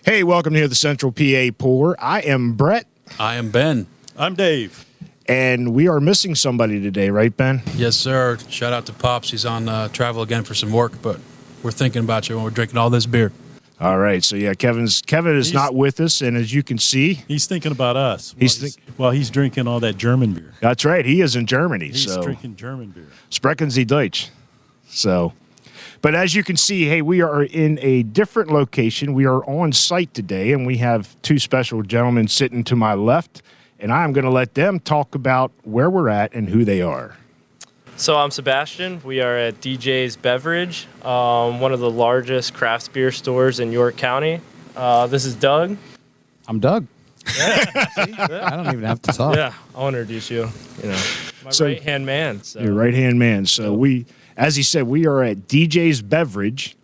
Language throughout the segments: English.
Hey, welcome to the Central PA Pour. I am Brett. I am Ben. I'm Dave. And we are missing somebody today, right, Ben? Yes, sir. Shout out to Pops. He's on travel again for some work, but we're thinking about you when we're drinking all this beer. All right. So, yeah, Kevin is not with us. And as you can see, he's thinking about us while he's drinking all that German beer. That's right. He is in Germany. He's drinking German beer. Sprechen Sie Deutsch. So, but as you can see, hey, we are in a different location. We are on site today, and we have two special gentlemen sitting to my left. And I'm going to let them talk about where we're at and who they are. So I'm Sebastian. We are at DJ's Beverage, one of the largest craft beer stores in York County. This is Doug. I'm Doug. Yeah. I don't even have to talk. Yeah, I'll introduce you. You know, my right-hand man. So. Your right-hand man. So we, as he said, we are at DJ's Beverage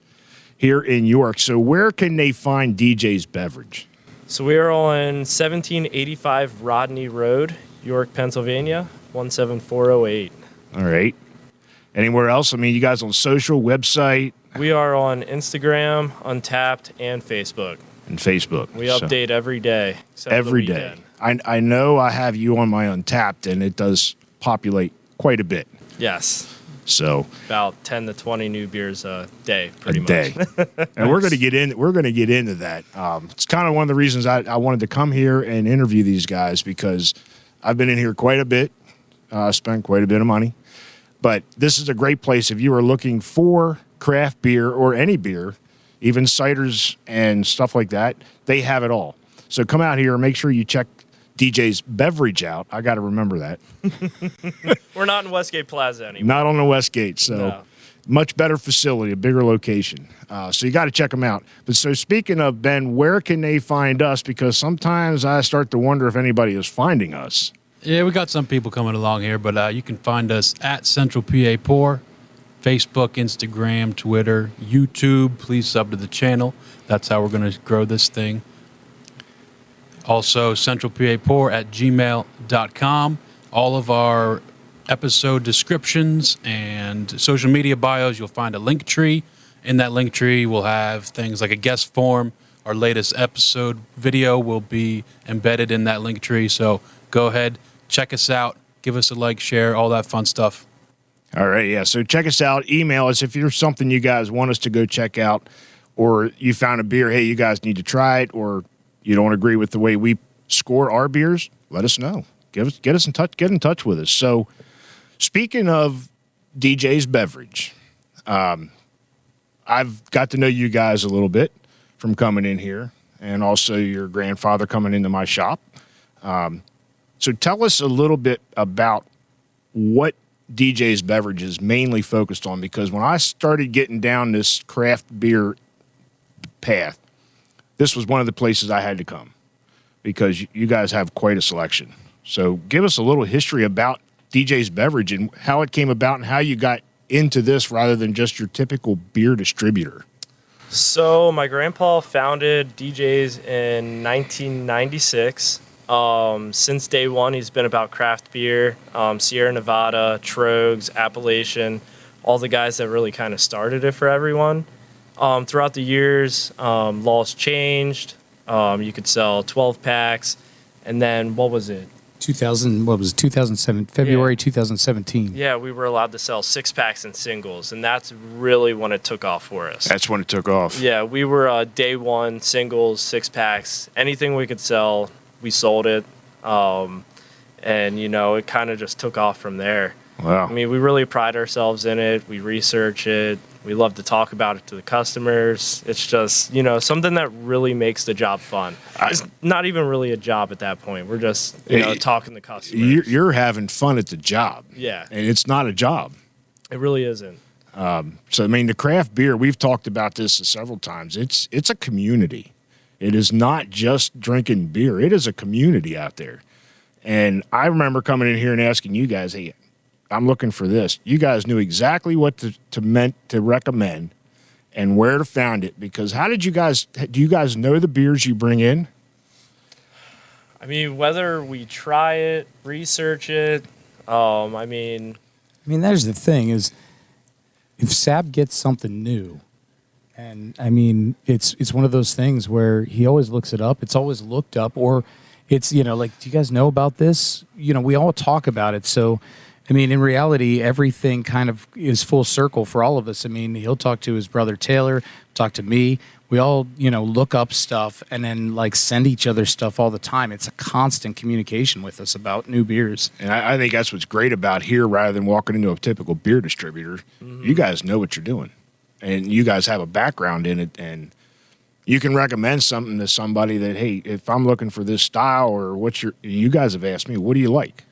here in York. So where can they find DJ's Beverage? So we are on 1785 Rodney Road, York, Pennsylvania, 17408. All right. Anywhere else? I mean, you guys on social, website? We are on Instagram, Untapped, and Facebook. And Facebook. We update every day. Every day. I know I have you on my Untapped, and it does populate quite a bit. Yes. So about 10 to 20 new beers a day, pretty much. And we're going to get in. We're going to get into that. It's kind of one of the reasons I wanted to come here and interview these guys, because I've been in here quite a bit, spent quite a bit of money. But this is a great place if you are looking for craft beer or any beer, even ciders and stuff like that. They have it all. So come out here and make sure you check DJ's Beverage out. I got to remember that. We're not in Westgate Plaza anymore. Not on the Westgate, so no. Much better facility, a bigger location. So you got to check them out. But so speaking of, Ben, where can they find us? Because sometimes I start to wonder if anybody is finding us. Yeah, we got some people coming along here, but you can find us at Central PA Pour, Facebook, Instagram, Twitter, YouTube. Please sub to the channel. That's how we're going to grow this thing. Also, centralpapour@gmail.com. All of our episode descriptions and social media bios, you'll find a link tree. In that link tree, we'll have things like a guest form. Our latest episode video will be embedded in that link tree. So go ahead, check us out, give us a like, share, all that fun stuff. All right, yeah. So check us out. Email us if there's something you guys want us to go check out, or you found a beer, hey, you guys need to try it, or you don't agree with the way we score our beers, let us know. Get in touch with us. So speaking of DJ's Beverage, I've got to know you guys a little bit from coming in here, and also your grandfather coming into my shop. So tell us a little bit about what DJ's Beverage is mainly focused on, because when I started getting down this craft beer path, this was one of the places I had to come, because you guys have quite a selection. So give us a little history about DJ's Beverage and how it came about and how you got into this rather than just your typical beer distributor. So my grandpa founded DJ's in 1996. Since day one, he's been about craft beer, Sierra Nevada, Trogs, Appalachian, all the guys that really kind of started it for everyone. Throughout the years, laws changed. You could sell 12 packs, and then what was it? 2007, February 2017. Yeah, we were allowed to sell 6 packs and singles, and that's really when it took off for us. That's when it took off. Yeah, we were day one, singles, 6 packs, anything we could sell, we sold it. And, it kind of just took off from there. Wow. I mean, we really pride ourselves in it. We research it. We love to talk about it to the customers. It's just, something that really makes the job fun. It's not even really a job at that point. We're just, talking to customers. You're having fun at the job. Yeah. And it's not a job. It really isn't. So, I mean, the craft beer, we've talked about this several times. It's a community. It is not just drinking beer. It is a community out there. And I remember coming in here and asking you guys, hey, I'm looking for this. You guys knew exactly what to recommend and where to find it, because do you guys know the beers you bring in? I mean, whether we try it, research it, I mean, there's the thing is, if Sab gets something new, And I mean, it's one of those things where he always looks it up. It's always looked up, or it's, like, do you guys know about this? We all talk about it. So, I mean, in reality, everything kind of is full circle for all of us. I mean, he'll talk to his brother Taylor, talk to me. We all, look up stuff and then like send each other stuff all the time. It's a constant communication with us about new beers. And I think that's what's great about here rather than walking into a typical beer distributor. Mm-hmm. You guys know what you're doing. And you guys have a background in it, and you can recommend something to somebody that, hey, if I'm looking for this style or you guys have asked me, what do you like?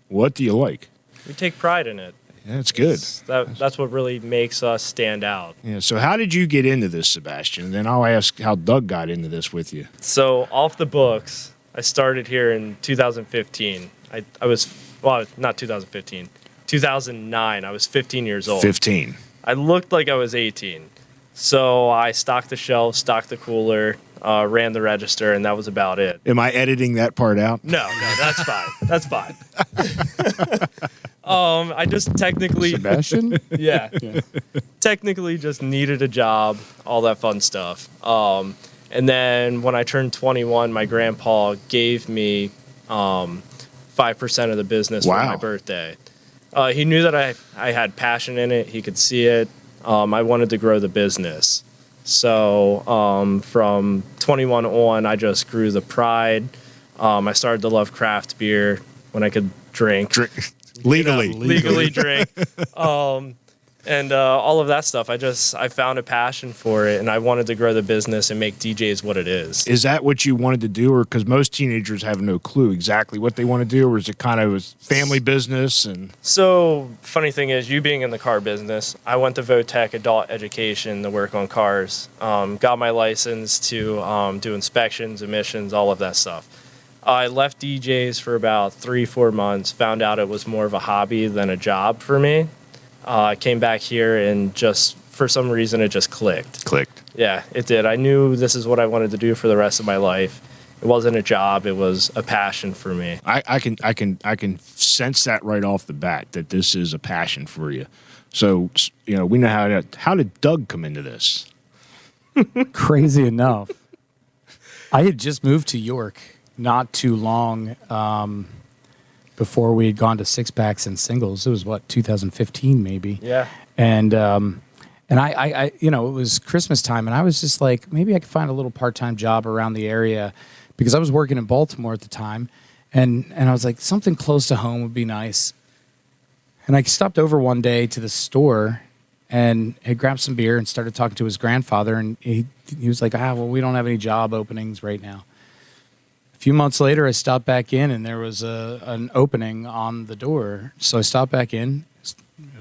What do you like? We take pride in it. Yeah, that's good. That's what really makes us stand out. Yeah. So how did you get into this, Sebastian? And then I'll ask how Doug got into this with you. So off the books, I started here in 2015. I was, well, not 2015, 2009. I was 15 years old. 15. I looked like I was 18. So I stocked the shelf, stocked the cooler, ran the register, and that was about it. Am I editing that part out? No, that's fine. That's fine. I just technically... Sebastian? Yeah. Technically just needed a job, all that fun stuff. And then when I turned 21, my grandpa gave me 5% of the business for my birthday. He knew that I had passion in it. He could see it. I wanted to grow the business. So from 21 on, I just grew the pride. I started to love craft beer when I could drink. Legally drink. And all of that stuff. I found a passion for it, and I wanted to grow the business and make DJs what it is. Is that what you wanted to do? Or because most teenagers have no clue exactly what they want to do, or is it kind of a family business? And so, funny thing is, you being in the car business, I went to Votech Adult Education to work on cars. Got my license to do inspections, emissions, all of that stuff. I left DJs for about 3-4 months, found out it was more of a hobby than a job for me. I came back here and just, for some reason, it just clicked. Yeah, it did. I knew this is what I wanted to do for the rest of my life. It wasn't a job. It was a passion for me. I can sense that right off the bat, that this is a passion for you. So, we know how did Doug come into this? Crazy enough. I had just moved to York not too long before we had gone to six packs and singles. It was 2015 maybe. Yeah. And I it was Christmas time, and I was just like, maybe I could find a little part-time job around the area, because I was working in Baltimore at the time, and I was like, something close to home would be nice. And I stopped over one day to the store and had grabbed some beer and started talking to his grandfather, and he was like, we don't have any job openings right now. A few months later, I stopped back in, and there was an opening on the door. So I stopped back in.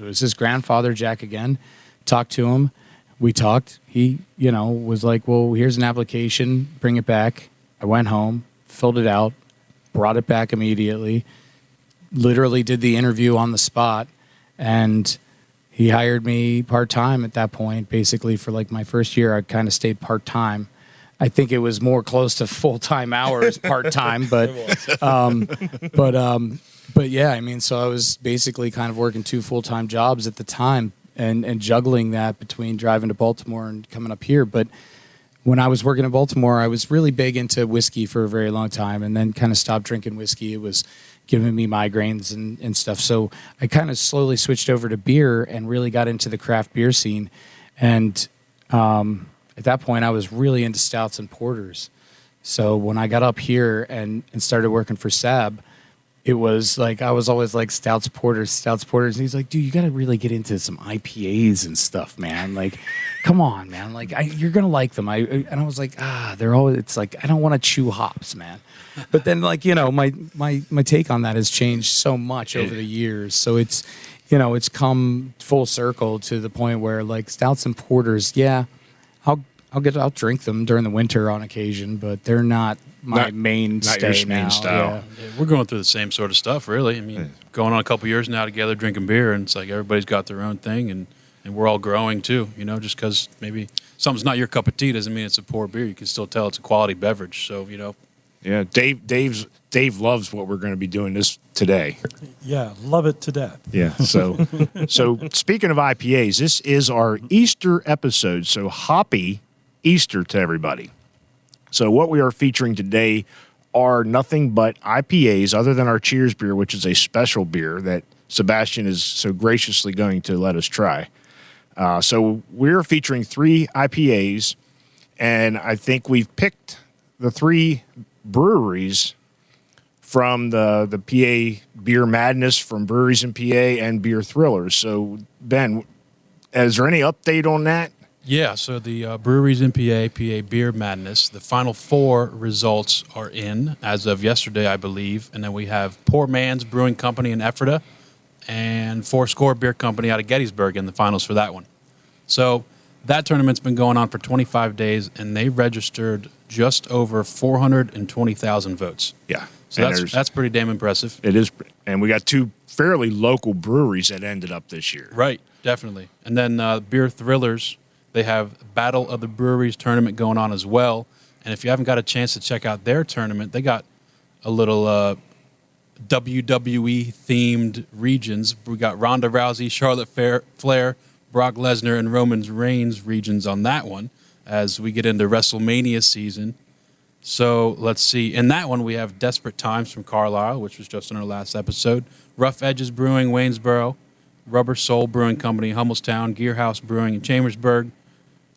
It was his grandfather, Jack, again. Talked to him. We talked. He, was like, well, here's an application. Bring it back. I went home, filled it out, brought it back immediately, literally did the interview on the spot, and he hired me part-time at that point. Basically, for like my first year, I kind of stayed part-time. I think it was more close to full-time hours, part-time, but yeah, I mean, so I was basically kind of working 2 full-time jobs at the time, and juggling that between driving to Baltimore and coming up here. But when I was working in Baltimore, I was really big into whiskey for a very long time, and then kind of stopped drinking whiskey. It was giving me migraines and stuff. So I kind of slowly switched over to beer and really got into the craft beer scene. And at that point, I was really into stouts and porters. So when I got up here and started working for Sab, it was like, I was always like stouts, porters. And he's like, dude, you got to really get into some IPAs and stuff, man. Like, come on, man. Like, you're going to like them. And I was like, they're always, it's like, I don't want to chew hops, man. But then, like, my take on that has changed so much over the years. So it's, it's come full circle to the point where, like, stouts and porters, yeah, I'll drink them during the winter on occasion, but they're not my mainstay. Not your main style. Yeah, we're going through the same sort of stuff, really. I mean, going on a couple years now together drinking beer, and it's like everybody's got their own thing, and we're all growing too. Just because maybe something's not your cup of tea doesn't mean it's a poor beer. You can still tell it's a quality beverage. So Yeah, Dave loves what we're going to be doing this today. Yeah, love it to death. Yeah. So, so speaking of IPAs, this is our Easter episode. So happy Easter to everybody. So what we are featuring today are nothing but IPAs other than our Cheers beer, which is a special beer that Sebastian is so graciously going to let us try. So we're featuring 3 IPAs, and I think we've picked the 3 breweries from the PA Beer Madness from Breweries in PA and Beer Thrillers. So, Ben, is there any update on that? Yeah, so the Breweries in PA Beer Madness, the final 4 results are in as of yesterday, I believe. And then we have Poor Man's Brewing Company in Ephrata and Fourscore Beer Company out of Gettysburg in the finals for that one. So that tournament's been going on for 25 days, and they registered just over 420,000 votes. Yeah. So that's pretty damn impressive. It is. And we got 2 fairly local breweries that ended up this year. Right, definitely. And then Beer Thrillers, they have Battle of the Breweries tournament going on as well. And if you haven't got a chance to check out their tournament, they got a little WWE-themed regions. We got Ronda Rousey, Charlotte Flair, Brock Lesnar, and Roman Reigns regions on that one as we get into WrestleMania season. So let's see. In that one, we have Desperate Times from Carlisle, which was just in our last episode. Rough Edges Brewing, Waynesboro. Rubber Soul Brewing Company, Hummelstown. Gear House Brewing in Chambersburg.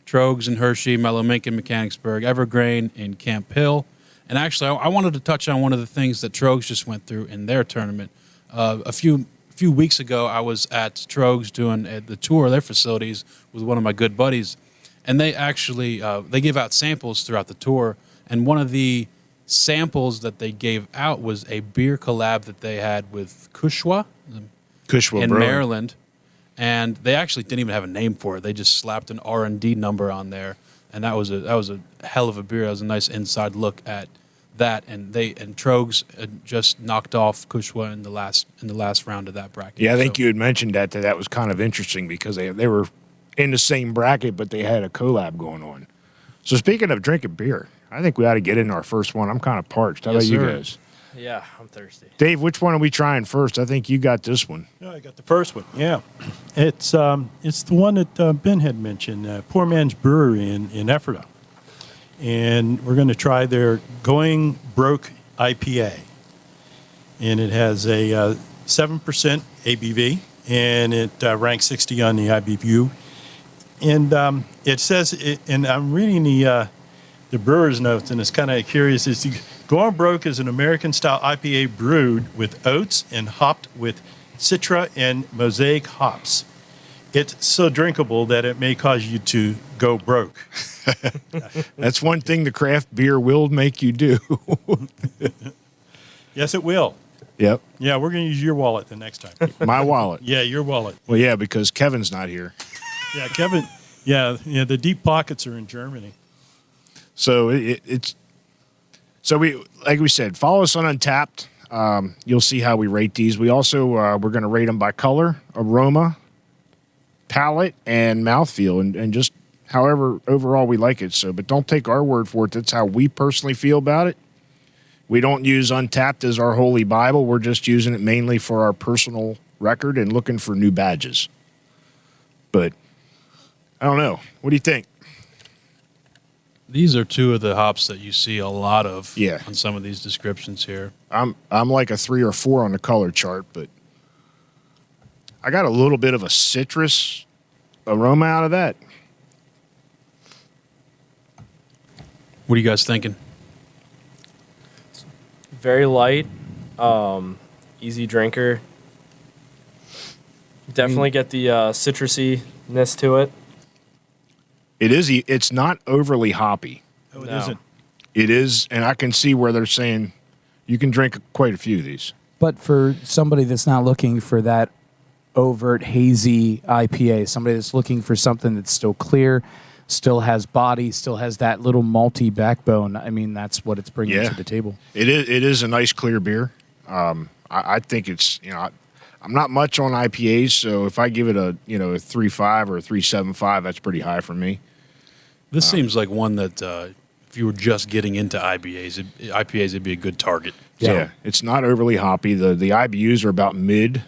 Trogs and Hershey, Mellow Mink in Mechanicsburg. Evergreen in Camp Hill. And actually, I wanted to touch on one of the things that Trogs just went through in their tournament. A few weeks ago, I was at Trogs doing the tour of their facilities with one of my good buddies. And they actually, they give out samples throughout the tour. And one of the samples that they gave out was a beer collab that they had with Kushwa in Brewing. Maryland. And they actually didn't even have a name for it. They just slapped an R&D number on there. And that was a hell of a beer. That was a nice inside look at that. And Trogs just knocked off Kushwa in the last round of that bracket. Yeah, I think you had mentioned that was kind of interesting because they were in the same bracket, but they had a collab going on. So speaking of drinking beer, I think we ought to get into our first one. I'm kind of parched. How about you guys? Yeah, I'm thirsty. Dave, which one are we trying first? I think you got this one. No, I got the first one. Yeah, it's the one that Ben had mentioned, Poor Man's Brewery in Ephrata, and we're going to try their Going Broke IPA, and it has a 7% ABV, and it ranks 60 on the IBU, and it says, and I'm reading the brewer's notes, and it's kind of curious. It's Going Broke is an American-style IPA brewed with oats and hopped with Citra and Mosaic hops. It's so drinkable that it may cause you to go broke. That's one thing the craft beer will make you do. Yes, it will. Yep. Yeah, we're going to use your wallet the next time. My wallet. Yeah, your wallet. Well, yeah, because Kevin's not here. Yeah, Kevin. Yeah, the deep pockets are in Germany. So so like we said, follow us on Untapped. You'll see how we rate these. We also we're going to rate them by color, aroma, palate, and mouthfeel, and just however overall we like it. So, but don't take our word for it. That's how we personally feel about it. We don't use Untapped as our holy Bible. We're just using it mainly for our personal record and looking for new badges. But I don't know. What do you think? These are 2 of the hops that you see a lot of Yeah. on some of these descriptions here. I'm like a 3 or 4 on the color chart, but I got a little bit of a citrus aroma out of that. What are you guys thinking? Very light, easy drinker. Definitely get the citrusiness to it. It is. It's not overly hoppy. Oh, it No. isn't. It is, and I can see where they're saying you can drink quite a few of these. But for somebody that's not looking for that overt hazy IPA, somebody that's looking for something that's still clear, still has body, still has that little malty backbone, I mean, that's what it's bringing Yeah. to the table. It is a nice clear beer. I think it's, I'm not much on IPAs, so if I give it a 3.5 or a 3.75, that's pretty high for me. This seems like one that if if you were just getting into IPAs, it'd be a good target. Yeah. It's not overly hoppy. The IBUs are about mid,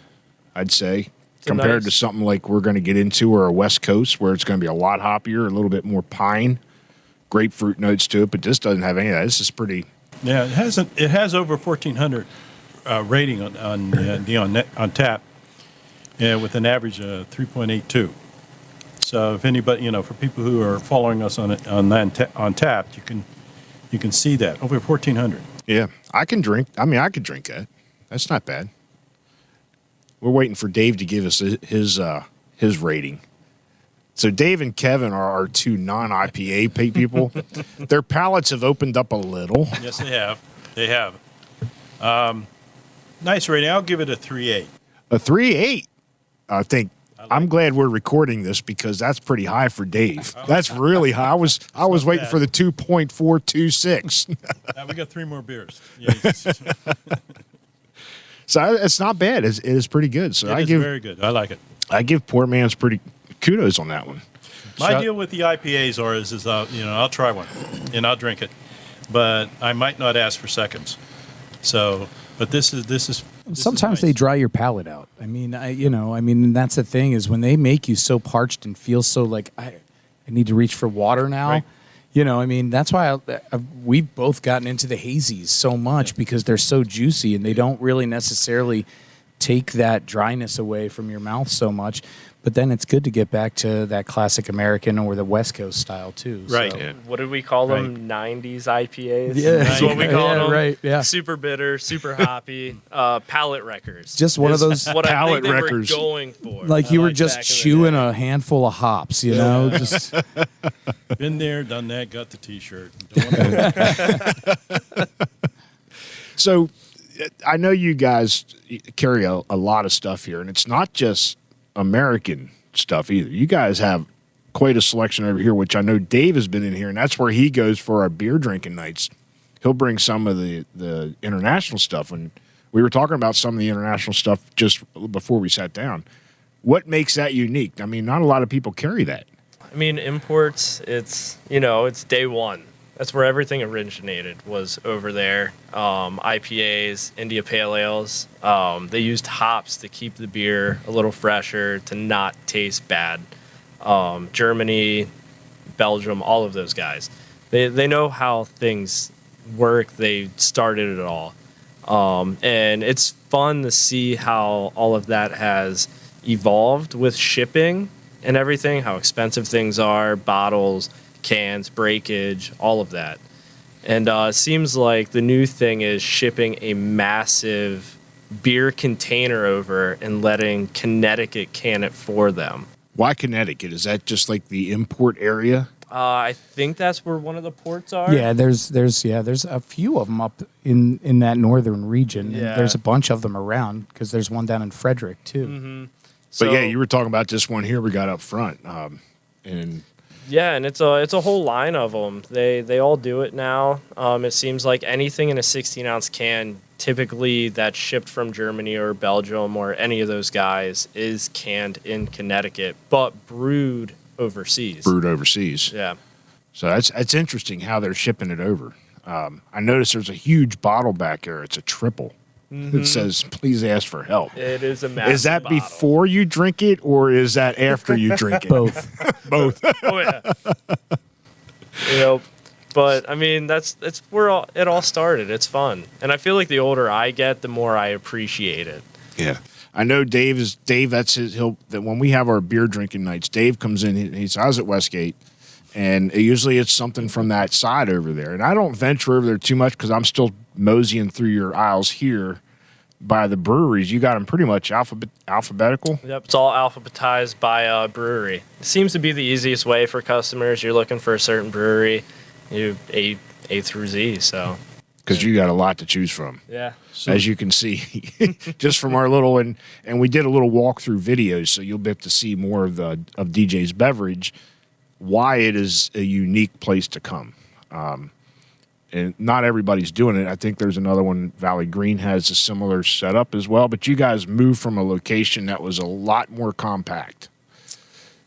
I'd say, compared to something like we're going to get into or a West Coast where it's going to be a lot hoppier, a little bit more pine, grapefruit notes to it. But this doesn't have any of that. This is pretty. Yeah, it has over 1,400 rating on tap, with an average of 3.82. So if anybody, for people who are following us on tap, you can see that over 1,400. Yeah, I could drink that. That's not bad. We're waiting for Dave to give us his rating. So Dave and Kevin are our two non-IPA people. Their palates have opened up a little. Yes, they have. They have. Nice rating. I'll give it a 3.8. A 3.8. I think. I'm glad we're recording this because that's pretty high for Dave. That's really high. I was waiting for the 2.426. We got 3 more beers. So it's not bad. It is pretty good. So It is very good. I like it. I give Poor Man's pretty kudos on that one. My deal with the IPAs is I'll try one and I'll drink it, but I might not ask for seconds. So, but this is. Sometimes nice. they dry your palate out. I mean, that's the thing is when they make you so parched and feel so like I need to reach for water now. Right. That's why we've both gotten into the hazies so much because they're so juicy and they don't really necessarily take that dryness away from your mouth so much. But then it's good to get back to that classic American or the West Coast style too. Right. So. Yeah. What did we call them? 90s IPAs? Yeah. That's what we call them. Right. Yeah. Super bitter, super hoppy, palate wreckers. Just one of those what palate I think wreckers. they were going for. like you were just back in the chewing day. a handful of hops, just Been there, done that, got the T-shirt. Don't wanna- So I know you guys carry a lot of stuff here, and it's not just American stuff either. You guys have quite a selection over here, which I know Dave has been in here, and that's where he goes for our beer drinking nights. He'll bring some of the international stuff, and we were talking about some of the international stuff just before we sat down. What makes that unique? I mean, not a lot of people carry that. I mean, imports, it's day one. That's where everything originated, was over there. IPAs, India Pale Ales. They used hops to keep the beer a little fresher, to not taste bad. Germany, Belgium, all of those guys. They know how things work. They started it all. And it's fun to see how all of that has evolved with shipping and everything, how expensive things are, bottles, cans, breakage, all of that. And it seems like the new thing is shipping a massive beer container over and letting Connecticut can it for them. Why Connecticut? Is that just like the import area? I think that's where one of the ports are. Yeah, there's a few of them up in that northern region. Yeah. And there's a bunch of them around because there's one down in Frederick too. Mm-hmm. But yeah, you were talking about this one here we got up front, and yeah, and it's a whole line of them. They all do it now. It seems like anything in a 16-ounce can, typically that's shipped from Germany or Belgium or any of those guys, is canned in Connecticut, but brewed overseas. Yeah. So that's interesting how they're shipping it over. I noticed there's a huge bottle back there. It's a triple. Mm-hmm. It says, "Please ask for help." It is a massive Is that bottle. before you drink it, or is that after you drink it? Both. Both. Oh yeah. But I mean, that's where it all started. It's fun, and I feel like the older I get, the more I appreciate it. Yeah. I know Dave. That's his. That when we have our beer drinking nights, Dave comes in. He's I was at Westgate, and usually it's something from that side over there. And I don't venture over there too much because I'm still moseying through your aisles here by the breweries. You got them pretty much alphabetical. Yep, it's all alphabetized by brewery. It seems to be the easiest way for customers. You're looking for a certain brewery, you A through Z. So Because you got a lot to choose from. yeah. As you can see, just from our little and we did a little walkthrough videos, so you'll be able to see more of DJ's Beverage, why it is a unique place to come. And not everybody's doing it. I think there's another one. Valley Green has a similar setup as well. But you guys moved from a location that was a lot more compact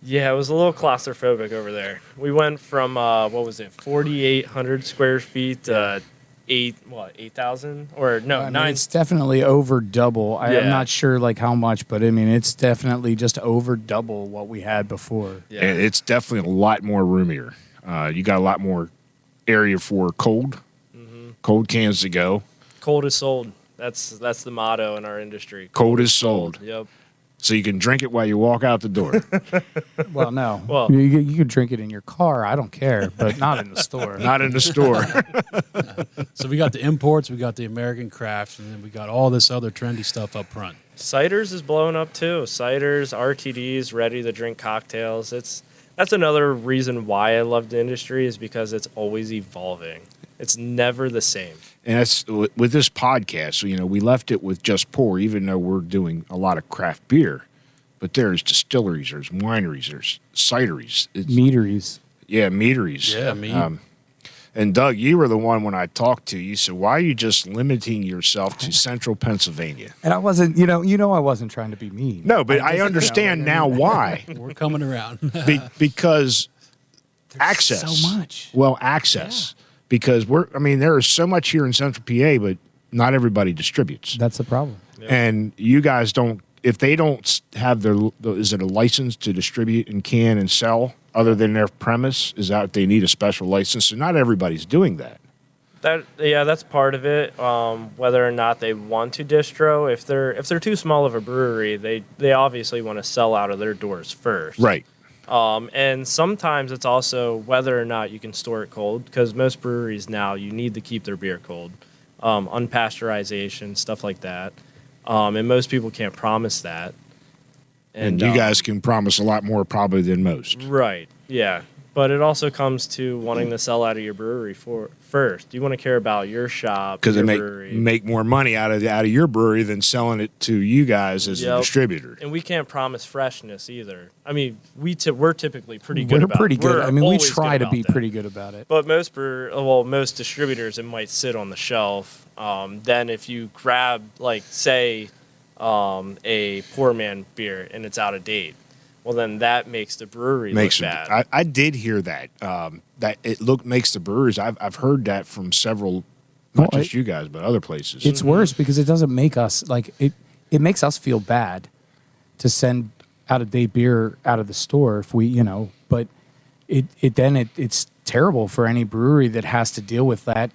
Yeah, it was a little claustrophobic over there. We went from 4,800 square feet to 8,000 or no, I mean, 9. it's definitely over double. I'm Yeah. not sure like how much, but I mean, it's definitely just over double what we had before. Yeah. And it's definitely a lot more roomier. You got a lot more area for cold cans to go. Cold is sold. That's the motto in our industry. Cold is sold. Yep. So you can drink it while you walk out the door. Well, no. Well- you can drink it in your car. I don't care, but not in the store. Not in the store. So we got the imports, we got the American crafts, and then we got all this other trendy stuff up front. Ciders is blowing up too. Ciders, RTDs, ready to drink cocktails. That's another reason why I love the industry is because it's always evolving. It's never the same. And that's with this podcast. So, we left it with just pour, even though we're doing a lot of craft beer. But there's distilleries, there's wineries, there's cideries. Meaderies. Yeah, meaderies. Yeah, mead. And Doug, you were the one when I talked to you. So why are you just limiting yourself to central Pennsylvania? And I wasn't, I wasn't trying to be mean. No, but I understand now why. We're coming around. Because access. so much. Well, access. Because there is so much here in central PA, but not everybody distributes. That's the problem. And you guys don't, if they don't have is it a license to distribute and can and sell other than their premise? Is that they need a special license? So not everybody's doing that. That's part of it. Whether or not they want to distro, if they're too small of a brewery, they obviously want to sell out of their doors first. Right. And sometimes it's also whether or not you can store it cold, because most breweries now you need to keep their beer cold, unpasteurization, stuff like that. And most people can't promise that. And you guys can promise a lot more probably than most. Right. Yeah. But it also comes to wanting to sell out of your brewery first. You want to care about your shop, Because your they brewery. make more money out of your brewery than selling it to you guys as a distributor. And we can't promise freshness either. I mean, we're typically pretty good We're about pretty it. good. We're I mean, we always try good to be about that. pretty good about it. But most distributors, it might sit on the shelf. Then if you grab, like, say, a poor man beer and it's out of date, well, then that makes the brewery look bad. I did hear that. That it makes the brewers. I've heard that from several, not just you guys, but other places. It's worse because it doesn't make us like it. It makes us feel bad to send out of date beer out of the store if we, But it's terrible for any brewery that has to deal with that.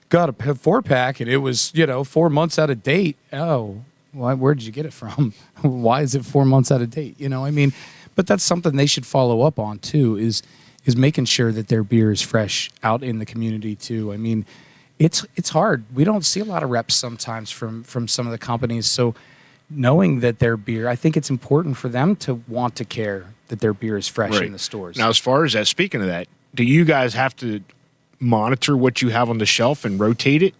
Got a 4-pack and it was 4 months out of date. Oh, where did you get it from? Why is it 4 months out of date? But that's something they should follow up on too. Is making sure that their beer is fresh out in the community too. I mean, it's hard. We don't see a lot of reps sometimes from some of the companies. So knowing that their beer, I think it's important for them to want to care that their beer is fresh in the stores. Now, as far as that, speaking of that, do you guys have to monitor what you have on the shelf and rotate it?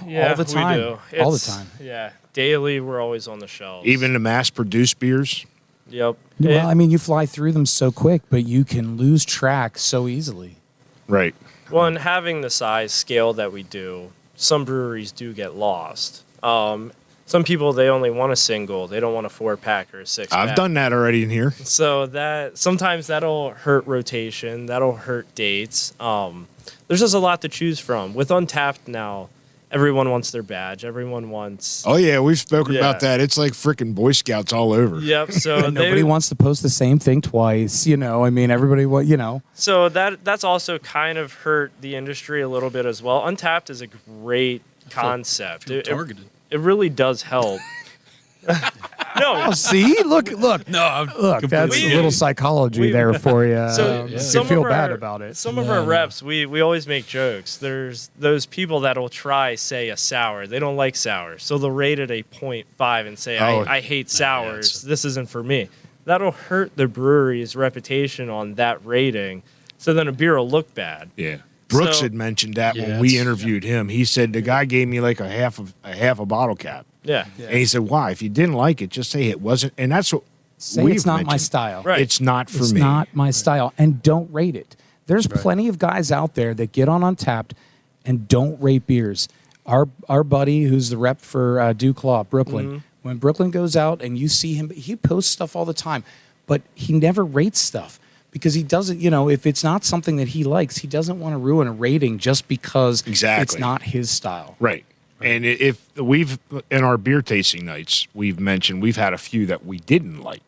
Yeah, all the time. We do. All the time. Yeah, daily we're always on the shelves. Even the mass-produced beers? Yep. Well, I mean, you fly through them so quick, but you can lose track so easily. Right. Well, and having the size scale that we do, some breweries do get lost. Some people, they only want a single. They don't want a 4-pack or a 6-pack. I've done that already in here. So sometimes that'll hurt rotation. That'll hurt dates. There's just a lot to choose from. With Untapped now, everyone wants their badge. Everyone wants... Oh, yeah, we've spoken Yeah. about that. It's like freaking Boy Scouts all over. Yep, so Nobody wants to post the same thing twice. I mean, everybody, So that's also kind of hurt the industry a little bit as well. Untapped is a great concept. Feel targeted. It really does help. No, Oh, see? Look. No, I'm Look, that's We- a little psychology we- there for you. So You some feel of our, bad about it. Some of our reps, we always make jokes. There's those people that'll try, say, a sour. They don't like sours. So they'll rate it a 0.5 and say, Oh. I hate sours. it's- This isn't for me. That'll hurt the brewery's reputation on that rating. So then a beer will look bad. Yeah. Brooks So- had mentioned that Yeah, when we it's- interviewed him. He said the guy gave me like a half a bottle cap. Yeah. And he said, why? If you didn't like it, just say it wasn't. And that's what Say we've it's not my mentioned. style. Right. It's not for It's me. not my style. And don't rate it. There's plenty of guys out there that get on Untapped and don't rate beers. Our buddy, who's the rep for Duke Law, Brooklyn, when Brooklyn goes out and you see him, he posts stuff all the time. but he never rates stuff because he doesn't, you know, if it's not something that he likes, he doesn't want to ruin a rating just because it's not his style. Right. And if we've, in our beer tasting nights, we've mentioned we've had a few that we didn't like,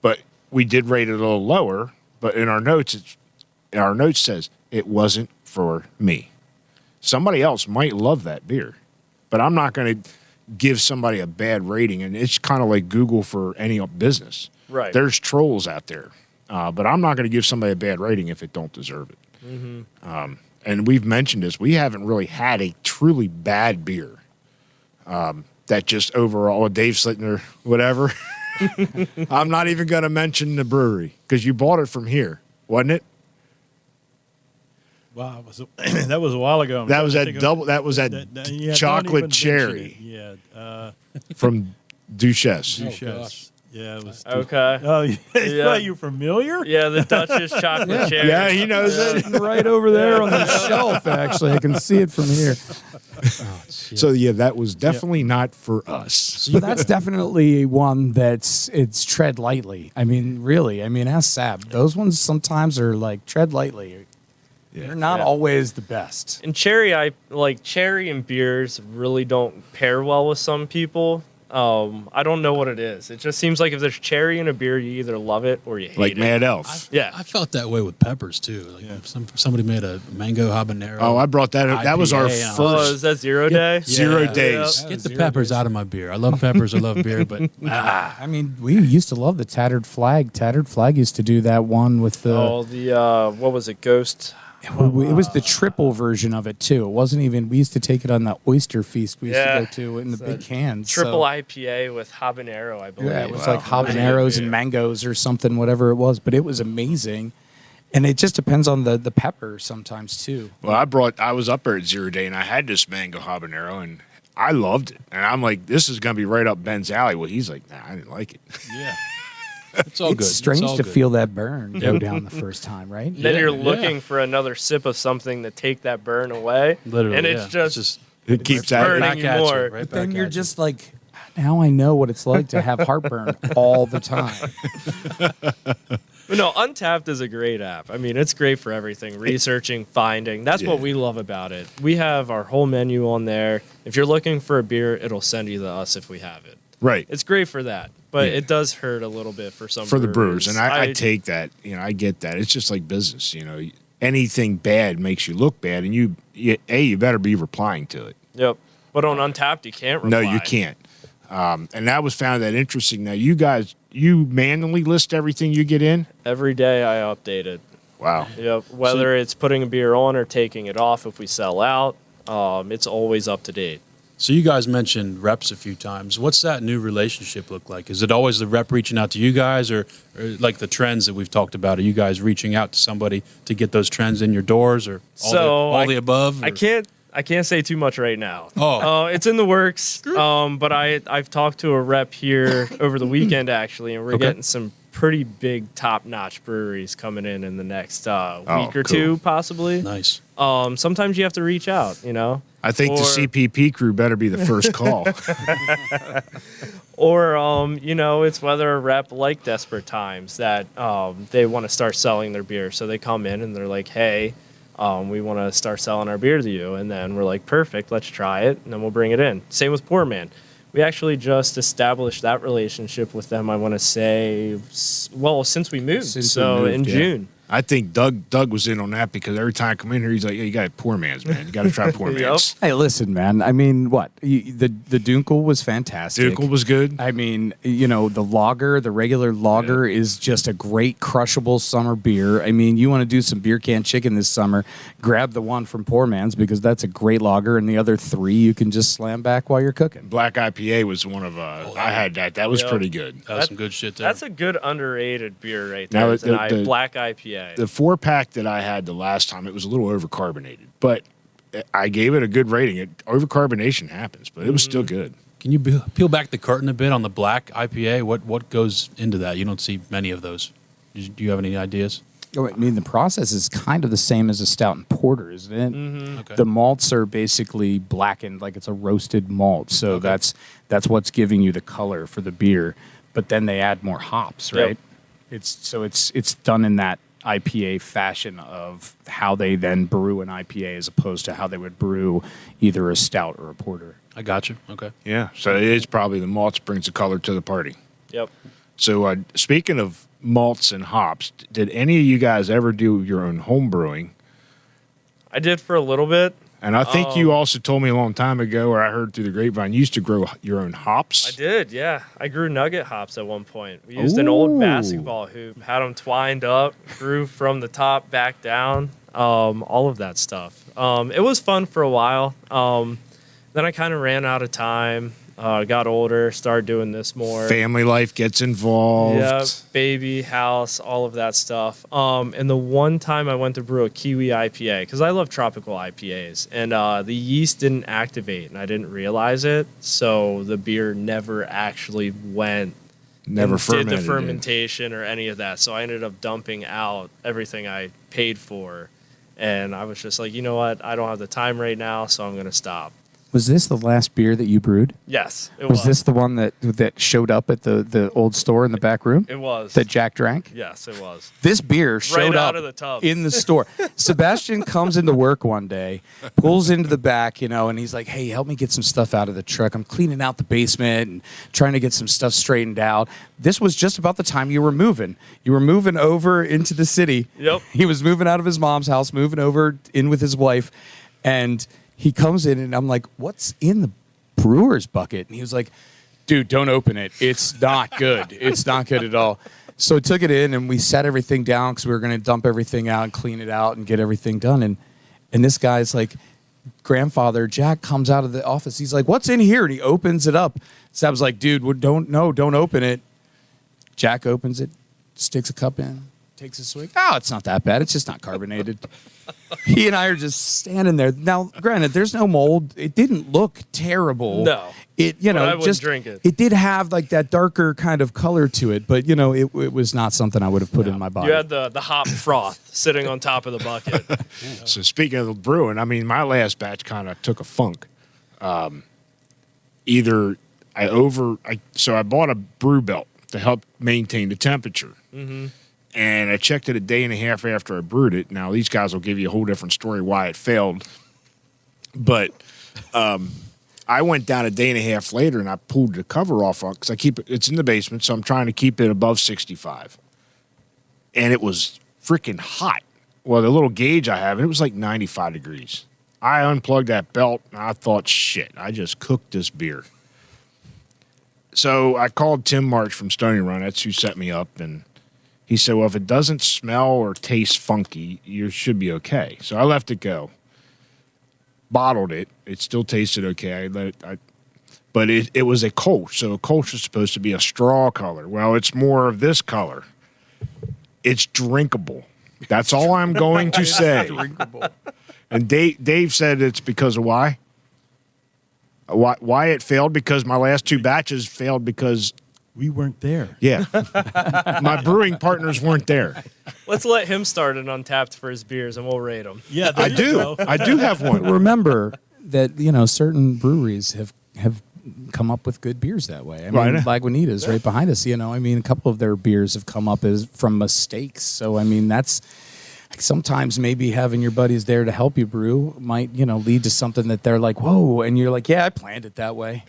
but we did rate it a little lower. But in our notes, says it wasn't for me. Somebody else might love that beer, but I'm not going to give somebody a bad rating. And it's kind of like Google for any business. Right. There's trolls out there, but I'm not going to give somebody a bad rating if it don't deserve it. Mm-hmm. And we've mentioned this. We haven't really had a truly bad beer that just overall, Dave Slittner, whatever. I'm not even going to mention the brewery because you bought it from here, wasn't it? Wow, that was a while ago. That was that double. That was that yeah, chocolate cherry. Yeah, from Duchesse. Duchesse. Yeah, it was. Okay. Oh, yeah. Yeah. Are you familiar? Yeah, the Duchess chocolate cherry. Yeah, he knows it. Sitting right over there on the shelf, actually. I can see it from here. So yeah, that was definitely not for us. So that's definitely one it's tread lightly. I mean, really. I mean, ask Sab. Those ones sometimes are like tread lightly. They're not always the best. And cherry and beers really don't pair well with some people. I don't know what it is. It just seems like if there's cherry in a beer, you either love it or you hate Like it. Mad Elf. Yeah. I felt that way with peppers too. Like somebody made a mango habanero. Oh, I brought that up. That was our IPA, first Is that 0 day? 0 days. Yeah. Get the peppers out of my beer. I love peppers. I love beer, but I mean, we used to love the Tattered Flag. Tattered Flag used to do that one with the. Oh, the what was it? Ghost. It was the triple version of it too. It wasn't even. We used to take it on that oyster feast we used to go to in the big cans. Triple IPA with habanero, I believe. Yeah, it was like habaneros and mangoes or something, whatever it was. But it was amazing, and it just depends on the pepper sometimes too. Well, I was up there at 0 day and I had this mango habanero and I loved it. And I'm like, this is gonna be right up Ben's alley. Well, he's like, nah, I didn't like it. yeah, it's all good. It's strange all to good. feel that burn go down the first time, right? Then Yeah, you're yeah. looking for another sip of something to take that burn away. Literally, And yeah. it's just It keeps burning that. back you at you, more. right But back then you're at you. just like, now I know what it's like to have heartburn all the time. But no, Untapped is a great app. I mean, it's great for everything, researching, finding. That's what we love about it. We have our whole menu on there. If you're looking for a beer, it'll send you to us if we have it. Right. It's great for that, but it does hurt a little bit for some For the brewers. And I I take that, I get that. It's just like business, anything bad makes you look bad and you better be replying to it. Yep. But on Untapped, you can't reply. No, you can't. And that was found that interesting. Now, you guys, you manually list everything you get in? Every day I update it. Wow. Yep. Whether it's putting a beer on or taking it off if we sell out, it's always up to date. So you guys mentioned reps a few times. What's that new relationship look like? Is it always the rep reaching out to you guys, or like the trends that we've talked about? Are you guys reaching out to somebody to get those trends in your doors, or all the above? Or? I can't say too much right now. Oh. It's in the works. But I've talked to a rep here over the weekend actually, and we're getting some pretty big top-notch breweries coming in the next week or two, possibly. Nice. Sometimes you have to reach out, I think the CPP crew better be the first call. Or, it's whether a rep like Desperate Times that they want to start selling their beer. So they come in and they're like, hey, we want to start selling our beer to you. And then we're like, perfect, let's try it. And then we'll bring it in. Same with Poor Man. We actually just established that relationship with them, I want to say, since we moved. In June. I think Doug was in on that because every time I come in here, he's like, yeah, you got Poor Man's, man. You got to try Poor Man's. Hey, listen, man. I mean, what? The Dunkel was fantastic. Dunkel was good. I mean, the lager, the regular lager is just a great crushable summer beer. I mean, you want to do some beer can chicken this summer, grab the one from Poor Man's because that's a great lager, and the other three you can just slam back while you're cooking. Black IPA was one of, I had that. That was pretty good. That was some good shit there. That's a good underrated beer right there. Now, It's Black IPA. The 4-pack that I had the last time, it was a little overcarbonated, but I gave it a good rating. Overcarbonation happens, but it was still good. Can you peel back the curtain a bit on the black IPA? What goes into that? You don't see many of those. Do you have any ideas? Oh, I mean, the process is kind of the same as a stout and porter, isn't it? Mm-hmm. Okay. The malts are basically blackened, like it's a roasted malt. So that's what's giving you the color for the beer. But then they add more hops, right? It's done in that IPA fashion of how they then brew an IPA as opposed to how they would brew either a stout or a porter. I got you. Okay. Yeah, so it's probably the malts brings the color to the party. Yep. So speaking of malts and hops, did any of you guys ever do your own home brewing? I did for a little bit. And I think you also told me a long time ago, or I heard through the grapevine, you used to grow your own hops. I did, yeah. I grew nugget hops at one point. We used an old basketball hoop, had them twined up, grew from the top back down, all of that stuff. It was fun for a while. Then I kind of ran out of time, got older, started doing this more. Family life gets involved. Yep, baby, house, all of that stuff. And the one time I went to brew a kiwi IPA, because I love tropical IPAs, and the yeast didn't activate, and I didn't realize it, so the beer never actually went. Never fermented. Did the fermentation or any of that, so I ended up dumping out everything I paid for, and I was just like, you know what, I don't have the time right now, so I'm going to stop. Was this the last beer that you brewed? Yes, it was. Was this the one that showed up at the old store in the back room? It was. That Jack drank? Yes, it was. This beer showed out up of the tub. in the store. Sebastian comes into work one day, pulls into the back, and he's like, hey, help me get some stuff out of the truck. I'm cleaning out the basement and trying to get some stuff straightened out. This was just about the time you were moving. You were moving over into the city. Yep. He was moving out of his mom's house, moving over in with his wife, and he comes in, and I'm like, what's in the brewer's bucket? And he was like, dude, don't open it. It's not good. It's not good at all. So I took it in, and we set everything down because we were going to dump everything out and clean it out and get everything done. And this guy's like, grandfather, Jack, comes out of the office. He's like, what's in here? And he opens it up. So I was like, dude, don't open it. Jack opens it, sticks a cup in, takes a swig. Oh, it's not that bad. It's just not carbonated. He and I are just standing there. Now, granted, there's no mold. It didn't look terrible. No. It, But I wouldn't drink it. It did have like that darker kind of color to it, but it was not something I would have put in my body. You had the hop froth sitting on top of the bucket. So speaking of the brewing, I mean, my last batch kind of took a funk. So I bought a brew belt to help maintain the temperature. Mm-hmm. And I checked it a day and a half after I brewed it. Now, these guys will give you a whole different story why it failed. But I went down a day and a half later, and I pulled the cover off because it's in the basement, so I'm trying to keep it above 65. And it was freaking hot. Well, the little gauge I have, it was like 95 degrees. I unplugged that belt, and I thought, shit, I just cooked this beer. So I called Tim March from Stony Run. That's who set me up, and he said, well, if it doesn't smell or taste funky, you should be okay. So I left it go. Bottled it. It still tasted okay. But it was a Kolsch. So a Kolsch is supposed to be a straw color. Well, it's more of this color. It's drinkable. That's all I'm going to say. drinkable. And Dave said it's because of why? Why it failed? Because my last two batches failed because We weren't there. yeah, my brewing partners weren't there. Let's let him start an Untapped for his beers, and we'll rate them. Yeah, I do. I do have one. Remember that certain breweries have come up with good beers that way. I mean, Right. Lagunitas right behind us. I mean, a couple of their beers have come up as from mistakes. So I mean, that's sometimes maybe having your buddies there to help you brew might lead to something that they're like, whoa, and you're like, yeah, I planned it that way.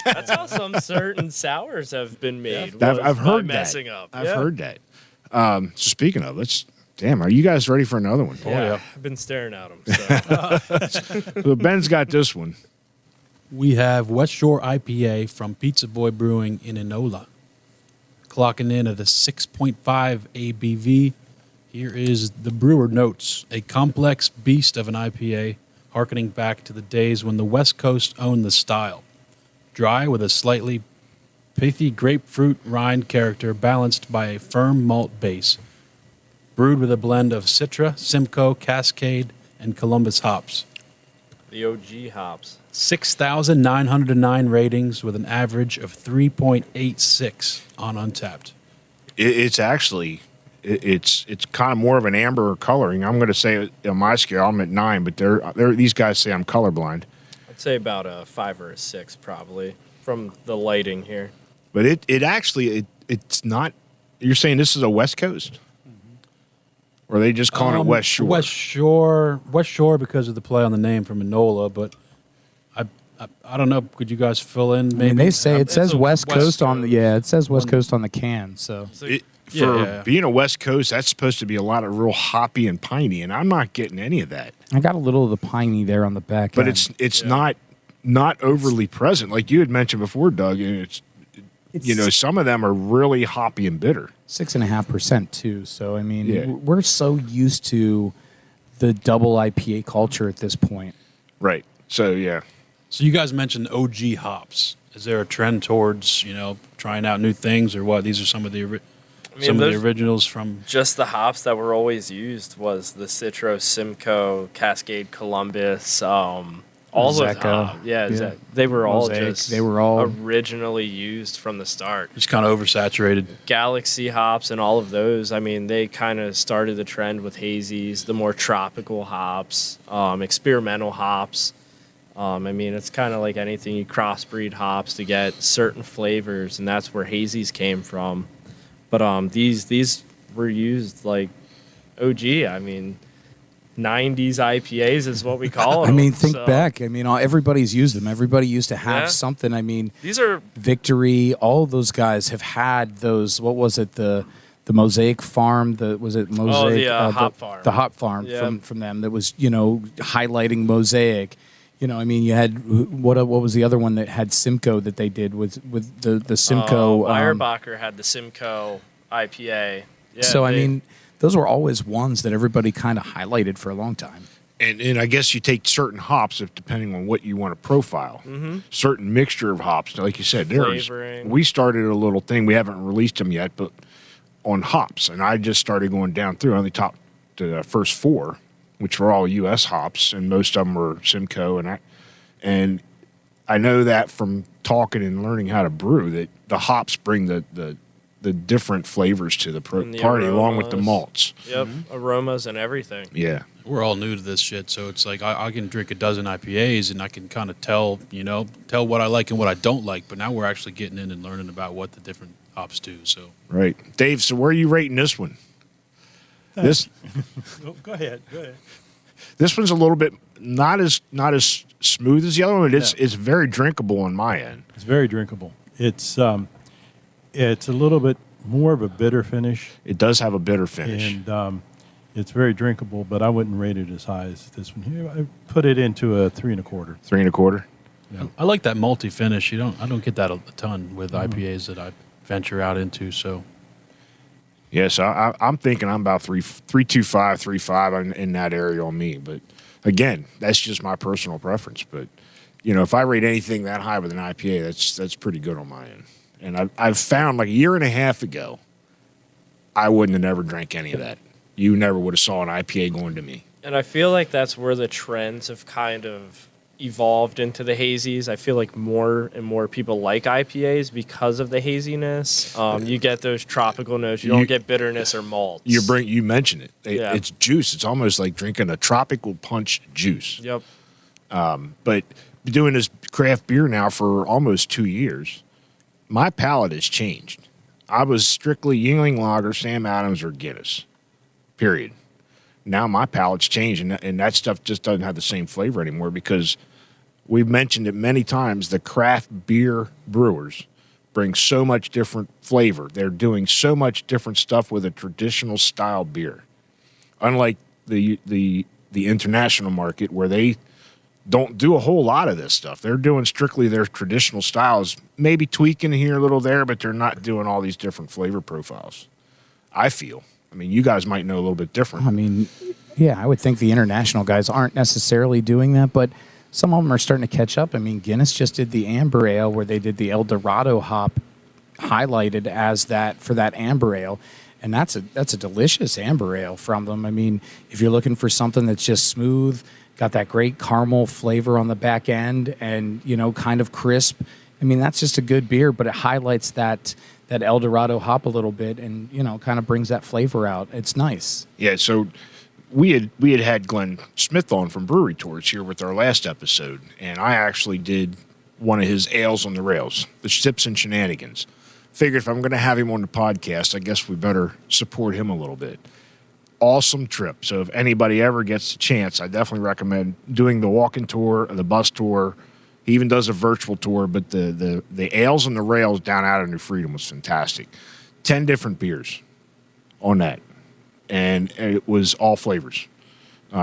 That's how some certain sours have been made. I've heard messing that. up. I've heard that. So speaking of, are you guys ready for another one? Yeah, I've been staring at them. So. So Ben's got this one. We have West Shore IPA from Pizza Boy Brewing in Enola. Clocking in at a 6.5 ABV. Here is the brewer notes. A complex beast of an IPA, harkening back to the days when the West Coast owned the style. Dry with a slightly pithy grapefruit rind character balanced by a firm malt base. Brewed with a blend of Citra, Simcoe, Cascade, and Columbus hops. The OG hops. 6,909 ratings with an average of 3.86 on Untapped. It's actually... It's kind of more of an amber coloring. I'm going to say on my scale, I'm at 9, but these guys say I'm colorblind. I'd say about a 5 or a 6 probably from the lighting here. But it's not You're saying this is a West Coast? Or are they just calling it West Shore? West Shore because of the play on the name from Enola, but I don't know. Could you guys fill in? Maybe I mean, they say it says West Coast on the it says West One- Coast on the can. So For being a West Coast, that's supposed to be a lot of real hoppy and piney, and I'm not getting any of that. I got a little of the piney there on the back But end. it's not overly present, like you had mentioned before, Doug. And it's some of them are really hoppy and bitter. 6.5% too. So I mean, Yeah. we're so used to the double IPA culture at this point. Right. So yeah. So you guys mentioned OG hops. Is there a trend towards trying out new things, or what? These are some of the originals from. Just the hops that were always used was the Citro, Simcoe, Cascade, Columbus, all those Zecca. hops. Yeah. They were all Mosaic. just They were all- originally used from the start. Just kind of oversaturated. Galaxy hops and all of those, I mean, they kind of started the trend with hazies, the more tropical hops, experimental hops. I mean, it's kind of like anything. You crossbreed hops to get certain flavors, and that's where hazies came from. But these were used like OG. I mean, 90s IPAs is what we call them. I mean, think back. I mean, everybody's used them. Everybody used to have Yeah. something. I mean, These are Victory, all of those guys have had those. What was it? The Mosaic Farm. Was it Mosaic? Hop Farm. The Hop Farm Yeah. from them. That was highlighting Mosaic. I mean, you had what was the other one that had Simcoe that they did with the Simcoe. Weyerbacher had the Simcoe IPA. Yeah, so I mean, those were always ones that everybody kind of highlighted for a long time. And I guess you take certain hops, depending on what you want to profile. Mm-hmm. Certain mixture of hops, like you said, Flavoring. we started a little thing. We haven't released them yet, but on hops, and I just started going down through. I only top the first 4, which were all U.S. hops, and most of them were Simcoe. And I know that from talking and learning how to brew that the hops bring the different flavors to the And the party, along with the aromas. malts. Yep, aromas and everything. Yeah. We're all new to this shit, so it's like I can drink a dozen IPAs and I can kind of tell what I like and what I don't like. But now we're actually getting in and learning about what the different hops do. So Right. Dave, so where are you rating this one? This Go ahead. this one's a little bit not as smooth as the other one, but it's very drinkable on my end. It's very drinkable. It's a little bit more of a bitter finish, It does have a bitter finish. and it's very drinkable. But I wouldn't rate it as high as this one here. I put it into a 3 1/4. 3 1/4. I like that multi finish. I don't get that a ton with IPAs that I venture out into. So Yeah, so I'm thinking I'm about 3.25, 3.5 in that area on me. But again, that's just my personal preference. But if I rate anything that high with an IPA, that's pretty good on my end. And I've found like a year and a half ago, I wouldn't have never drank any of that. You never would have saw an IPA going to me. And I feel like that's where the trends have kind of evolved into the hazies. I feel like more and more people like IPAs because of the haziness. You get those tropical notes. You don't get bitterness or malts. You mentioned it. Yeah. It's juice. It's almost like drinking a tropical punch juice. Yep. But doing this craft beer now for almost 2 years, my palate has changed. I was strictly Yingling Lager, Sam Adams, or Guinness, period. Now my palate's changed, and that stuff just doesn't have the same flavor anymore because we've mentioned it many times. The craft beer brewers bring so much different flavor. They're doing so much different stuff with a traditional style beer. Unlike the international market where they don't do a whole lot of this stuff. They're doing strictly their traditional styles, maybe tweaking here a little there, but they're not doing all these different flavor profiles. I feel. I mean, you guys might know a little bit different. I mean, yeah, I would think the international guys aren't necessarily doing that, but some of them are starting to catch up. I mean, Guinness just did the Amber Ale where they did the El Dorado hop highlighted as that for that Amber Ale. And that's a delicious Amber Ale from them. I mean, if you're looking for something that's just smooth, got that great caramel flavor on the back end and, kind of crisp, I mean, that's just a good beer, but it highlights that El Dorado hop a little bit and, kind of brings that flavor out. It's nice. Yeah, so we had Glenn Smith on from Brewery Tours here with our last episode, and I actually did one of his ales on the rails, the Sips and Shenanigans. figured if I'm going to have him on the podcast, I guess we better support him a little bit. Awesome trip. So if anybody ever gets a chance, I definitely recommend doing the walking tour or the bus tour. He even does a virtual tour, but the ales and the rails down out of New Freedom was fantastic. 10 different beers on that, and it was all flavors.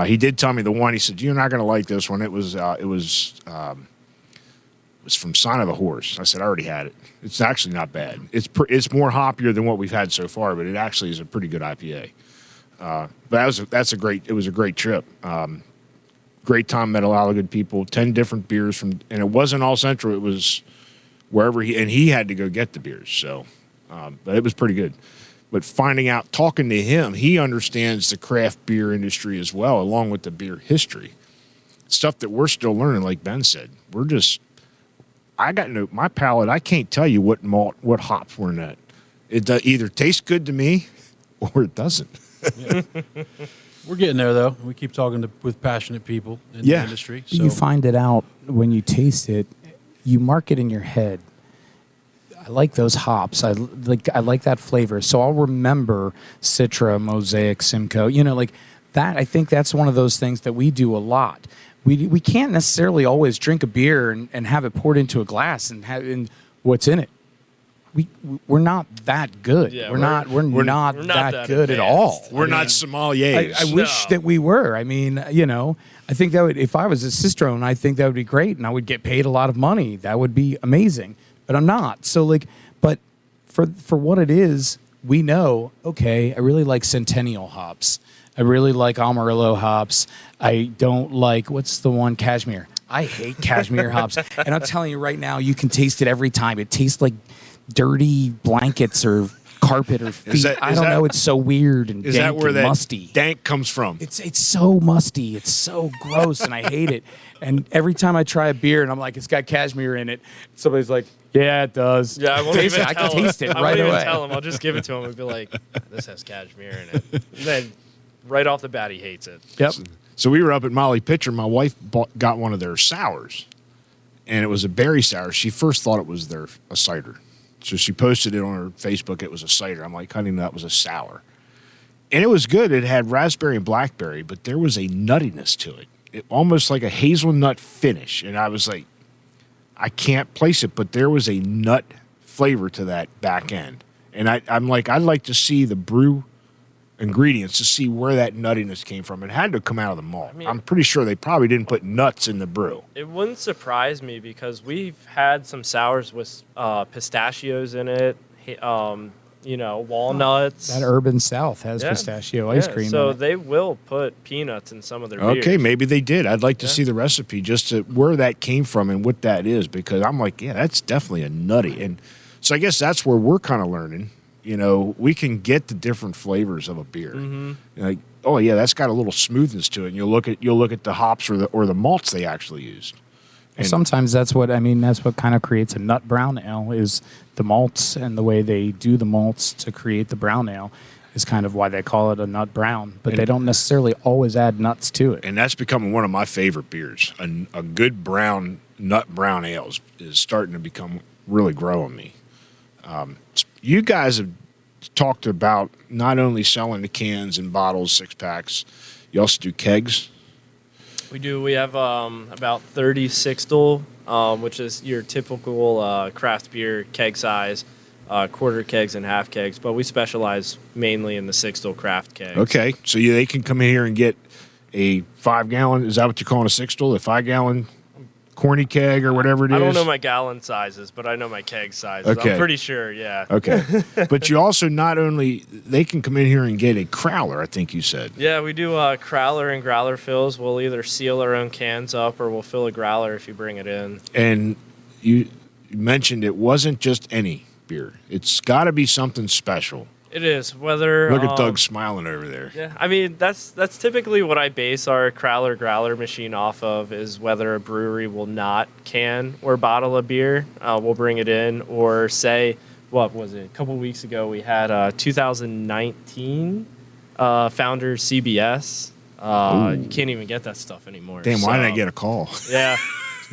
He did tell me the one. He said, "You're not going to like this one." It was from Sign of the Horse. I said, "I already had it. It's actually not bad. It's more hoppier than what we've had so far, but it actually is a pretty good IPA." But it was a great trip. Great time, met a lot of good people. 10 different beers and it wasn't all Central. It was wherever he had to go get the beers. So, but it was pretty good. But talking to him, he understands the craft beer industry as well, along with the beer history. Stuff that we're still learning, like Ben said. My palate, I can't tell you what hops were in that. It either tastes good to me or it doesn't. Yeah. We're getting there, though. We keep talking with passionate people in the industry. So. You find it out when you taste it. You mark it in your head. I like those hops. I like that flavor. So I'll remember Citra, Mosaic, Simcoe. Like that. I think that's one of those things that we do a lot. We can't necessarily always drink a beer and have it poured into a glass and what's in it. We're not that good. Yeah, we're not that good at all. We're not sommeliers. I wish that we were. I mean, I think that if I was a cicerone, I think that would be great, and I would get paid a lot of money. That would be amazing. But I'm not. So but for what it is, we know. Okay, I really like Centennial hops. I really like Amarillo hops. I don't like what's the one Cashmere. I hate Cashmere hops, and I'm telling you right now, you can taste it every time. It tastes like dirty blankets or carpet or feet. I don't know. It's so weird and dank and musty. Dank comes from? It's so musty. It's so gross, and I hate it. And every time I try a beer and I'm like, it's got cashmere in it, somebody's like, yeah, it does. Yeah, I won't even I can taste it right away. I won't even tell him. I'll just give it to him and be like, this has cashmere in it. And then right off the bat, he hates it. Yep. So we were up at Molly Pitcher. My wife got one of their sours, and it was a berry sour. She first thought it was a cider. So she posted it on her Facebook. It was a cider. I'm like, honey, that was a sour. And it was good. It had raspberry and blackberry, but there was a nuttiness to it. Almost like a hazelnut finish. And I was like, I can't place it, but there was a nut flavor to that back end. And I'm like, I'd like to see the brew ingredients to see where that nuttiness came from. It had to come out of the malt. I'm pretty sure they probably didn't put nuts in the brew. It wouldn't surprise me because we've had some sours with pistachios in it, walnuts. That Urban South has pistachio ice cream. So they will put peanuts in some of their beers. Okay, maybe they did. I'd like to see the recipe just to where that came from and what that is, because I'm like, yeah, that's definitely a nutty. And so I guess that's where we're kind of learning. We can get the different flavors of a beer. Mm-hmm. Like, oh yeah, that's got a little smoothness to it. And you'll look at the hops or the malts they actually used. And sometimes that's what kind of creates a nut brown ale is the malts, and the way they do the malts to create the brown ale is kind of why they call it a nut brown. But they don't necessarily always add nuts to it. And that's becoming one of my favorite beers. A good nut brown ale is starting to become really grow on me. You guys have talked about not only selling the cans and bottles, 6-packs, you also do kegs. We do. We have about 30 sixtel, which is your typical craft beer keg size, quarter kegs and half kegs. But we specialize mainly in the sixtel craft kegs. Okay, so they can come in here and get a 5-gallon. Is that what you're calling a sixtel? A 5-gallon corny keg or whatever it is? I don't know my gallon sizes, but I know my keg sizes. Okay. I'm pretty sure, yeah. Okay. But you also they can come in here and get a crowler, I think you said. Yeah, we do crowler and growler fills. We'll either seal our own cans up or we'll fill a growler if you bring it in. And you mentioned it wasn't just any beer. It's got to be something special. It is. Whether look at Doug smiling over there. Yeah, I mean that's typically what I base our crowler growler machine off of, is whether a brewery will not can or bottle a beer. We'll bring it in, or say, what was it? A couple weeks ago we had 2019 Founders CBS. You can't even get that stuff anymore. Damn, why didn't I get a call? Yeah.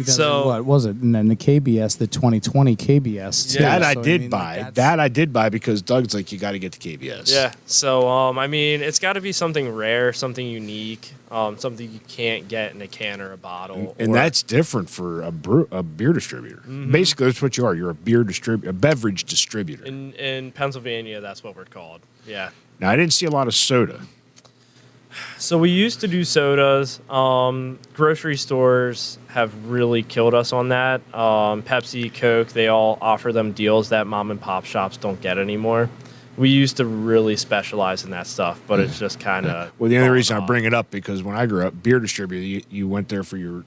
So what was it? And then the KBS, the 2020 KBS. Too. That I So, did mean, buy. like, That I did buy because Doug's like, you got to get the KBS. yeah. So I mean, it's got to be something rare, something unique, something you can't get in a can or a bottle. And or, that's different for a beer distributor. Basically, that's what you are. You're a beer distributor, a beverage distributor. in Pennsylvania, that's what we're called. Yeah. Now, I didn't see a lot of soda. So we used to do sodas. Grocery stores have really killed us on that. Pepsi, Coke, they all offer them deals that mom and pop shops don't get anymore. We used to really specialize in that stuff, but it's just kind of. Well, the only reason I bring it up because when I grew up, beer distributor, you went there for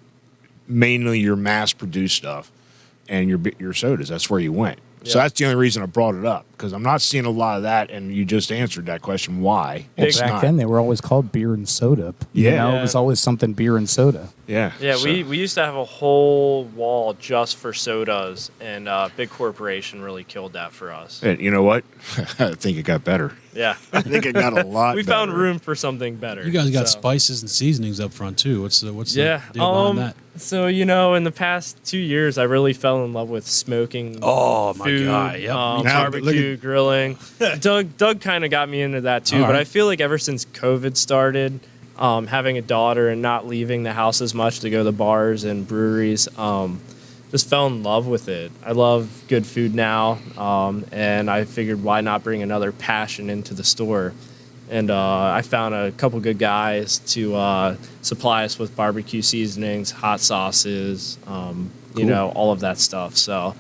mainly your mass-produced stuff and your sodas. That's where you went. So Yeah. that's the only reason I brought it up because I'm not seeing a lot of that, and you just answered that question. Why? It's Back not. then, they were always called beer and soda. You Yeah. know, Yeah. it was always something beer and soda. Yeah. Yeah, so- we used to have a whole wall just for sodas, and big corporation really killed that for us. And you know what? I think it got better. Yeah. I think it got a lot We better. found room for something better. You guys got so. spices and seasonings up front too. What's the Yeah. deal behind that? So in the past 2 years, I really fell in love with smoking. Oh, my food, God, yep. Now, look barbecue, grilling. Doug kind of got me into that too. All But right. I feel like ever since COVID started, having a daughter and not leaving the house as much to go to the bars and breweries, just fell in love with it. I love good food now, and I figured why not bring another passion into the store. And I found a couple good guys to supply us with barbecue seasonings, hot sauces, all of that stuff. So,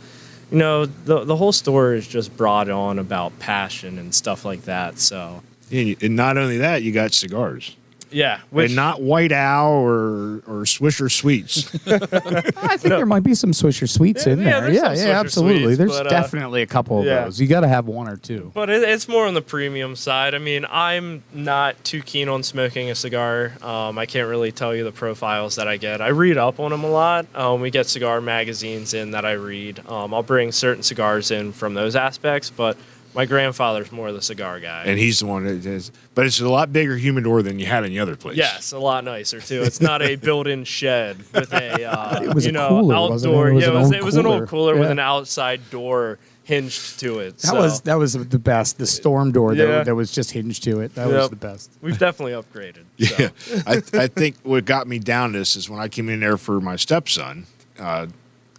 the whole store is just brought on about passion and stuff like that. So, And not only that, you got cigars. yeah. And not White Owl or Swisher Sweets. I think there might be some Swisher Sweets in yeah, there. there's Yeah, some yeah, Swisher absolutely. Sweets, There's but, definitely a couple of yeah. those. You got to have one or two. But it's more on the premium side. I mean, I'm not too keen on smoking a cigar. I can't really tell you the profiles that I get. I read up on them a lot. We get cigar magazines in that I read. I'll bring certain cigars in from those aspects, but my grandfather's more the cigar guy. And he's the one that is. But it's a lot bigger humidor than you had in the other place. Yes, a lot nicer too. It's not a built-in shed with a It was a cooler, wasn't it? outdoor. It was Yeah, an old it was an old cooler with Yeah. an outside door hinged to it. That was the best. The storm door Yeah. that was just hinged to it. That Yep. was the best. We've definitely upgraded. Yeah. So. I think what got me down this is when I came in there for my stepson. I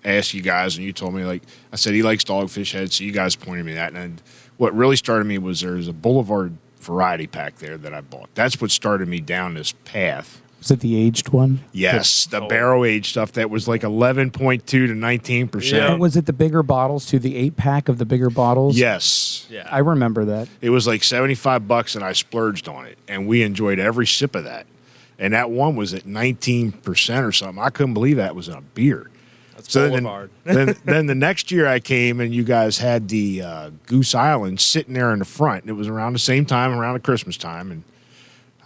asked you guys, and you told me, like, I said he likes Dogfish Head, so you guys pointed me that. And what really started me was there's a Boulevard variety pack there that I bought. That's what started me down this path. Was it the aged one? Yes, the Oh. barrel aged stuff that was like 11.2 to 19%. Yeah. And was it the bigger bottles to the 8-pack of the bigger bottles? Yes. Yeah. I remember that. It was like $75 and I splurged on it. And we enjoyed every sip of that. And that one was at 19% or something. I couldn't believe that was in a beer. That's So Boulevard. then the next year I came and you guys had the Goose Island sitting there in the front. And it was around the same time, around the Christmas time. And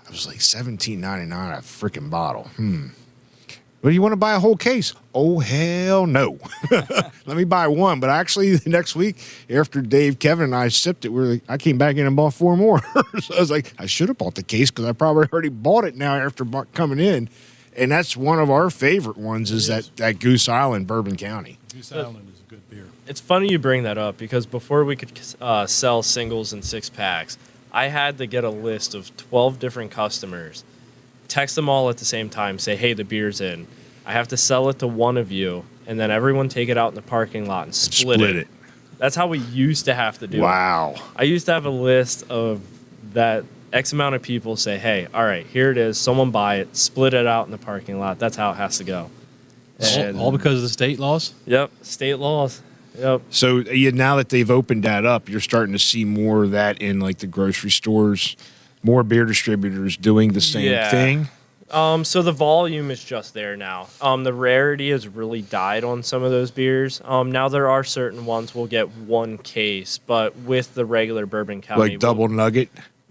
I was like $17.99 a freaking bottle. Well, you want to buy a whole case? Oh, hell no. Let me buy one. But actually, the next week, after Dave, Kevin, and I sipped it, I came back in and bought 4 more. So I was like, I should have bought the case because I probably already bought it now after coming in. And that's one of our favorite ones is that Goose Island, Bourbon County. Goose Island is a good beer. It's funny you bring that up because before we could sell singles and 6-packs, I had to get a list of 12 different customers, text them all at the same time, say, hey, the beer's in. I have to sell it to one of you, and then everyone take it out in the parking lot and split it. That's how we used to have to do it. Wow. I used to have a list of that X amount of people say, hey, all right, here it is. Someone buy it, split it out in the parking lot. That's how it has to go. And- All because of the state laws? Yep, state laws. Yep. So now that they've opened that up, you're starting to see more of that in like the grocery stores, more beer distributors doing the same Yeah. thing. So the volume is just there now. The rarity has really died on some of those beers. Now there are certain ones we'll get one case, but with the regular Bourbon County, Like double nugget.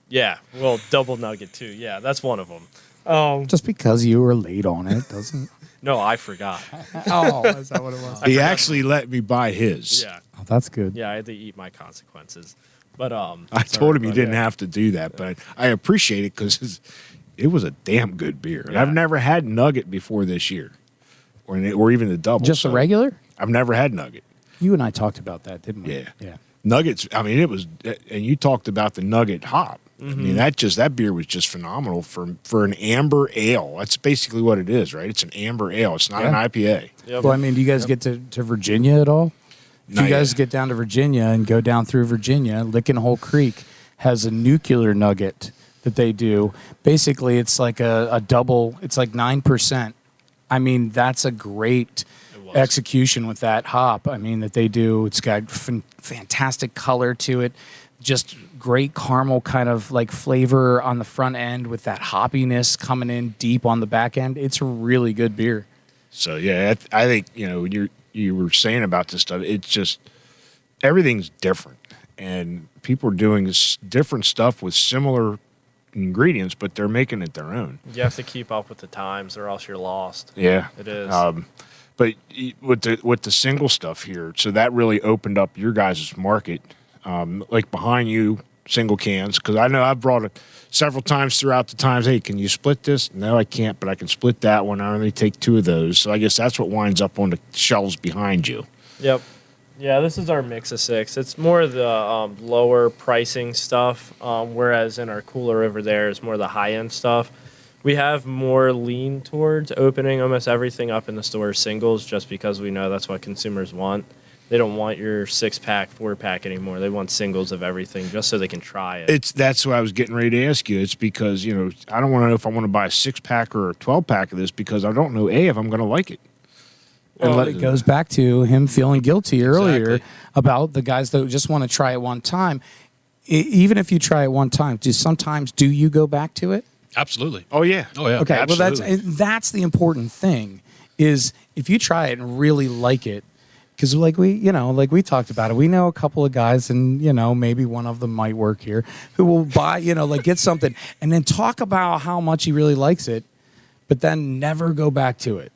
Yeah, well, double nugget too. Yeah, that's one of them. Just because you were late on it doesn't. No, I forgot. Oh, is that what it was? He actually let me buy his. Yeah, Oh, that's good. yeah, I had to eat my consequences. But I told him he didn't have to do that, but I appreciate it because it was a damn good beer. And Yeah. I've never had Nugget before this year. or even the double. Just the regular? I've never had nugget. You and I talked about that, didn't we? Yeah. Yeah. Nuggets. I mean, it was, and you talked about the nugget hop. I mean, that beer was just phenomenal for an amber ale. That's basically what it is, right? It's an amber ale. It's not an IPA. Yep. Well, I mean, do you guys get to Virginia at all? If Not you guys yet. get down to Virginia and go down through Virginia, Licking Hole Creek has a nuclear nugget that they do. Basically, it's like a double. It's like 9%. I mean, that's a great execution with that hop. I mean, that they do. It's got fantastic color to it. Just great caramel kind of like flavor on the front end with that hoppiness coming in deep on the back end. It's a really good beer. So yeah, I think when you were saying about this stuff, it's just everything's different, and people are doing this different stuff with similar ingredients, but they're making it their own. You have to keep up with the times, or else you're lost. Yeah, It is. But with the single stuff here, so that really opened up your guys' market. Like behind you, single cans, because I know I've brought it several times throughout the times. Hey, can you split this? No, I can't, but I can split that one. I only take 2 of those. So I guess that's what winds up on the shelves behind you. Yep. Yeah, this is our mix of 6. It's more the lower pricing stuff, whereas in our cooler over there is more the high-end stuff. We have more lean towards opening almost everything up in the store singles, just because we know that's what consumers want. They don't want your 6-pack, 4-pack anymore. They want singles of everything just so they can try it. That's what I was getting ready to ask you. It's because, I don't want to know if I want to buy a 6-pack or a 12-pack of this, because I don't know, if I'm going to like it. Well, it goes back to him feeling guilty earlier Exactly. about the guys that just want to try it one time. Even if you try it one time, do you go back to it? Absolutely. Oh, yeah. Oh, yeah. Okay, Absolutely. well that's the important thing is if you try it and really like it, because like we talked about it, we know a couple of guys, and maybe one of them might work here, who will buy, get something and then talk about how much he really likes it, but then never go back to it.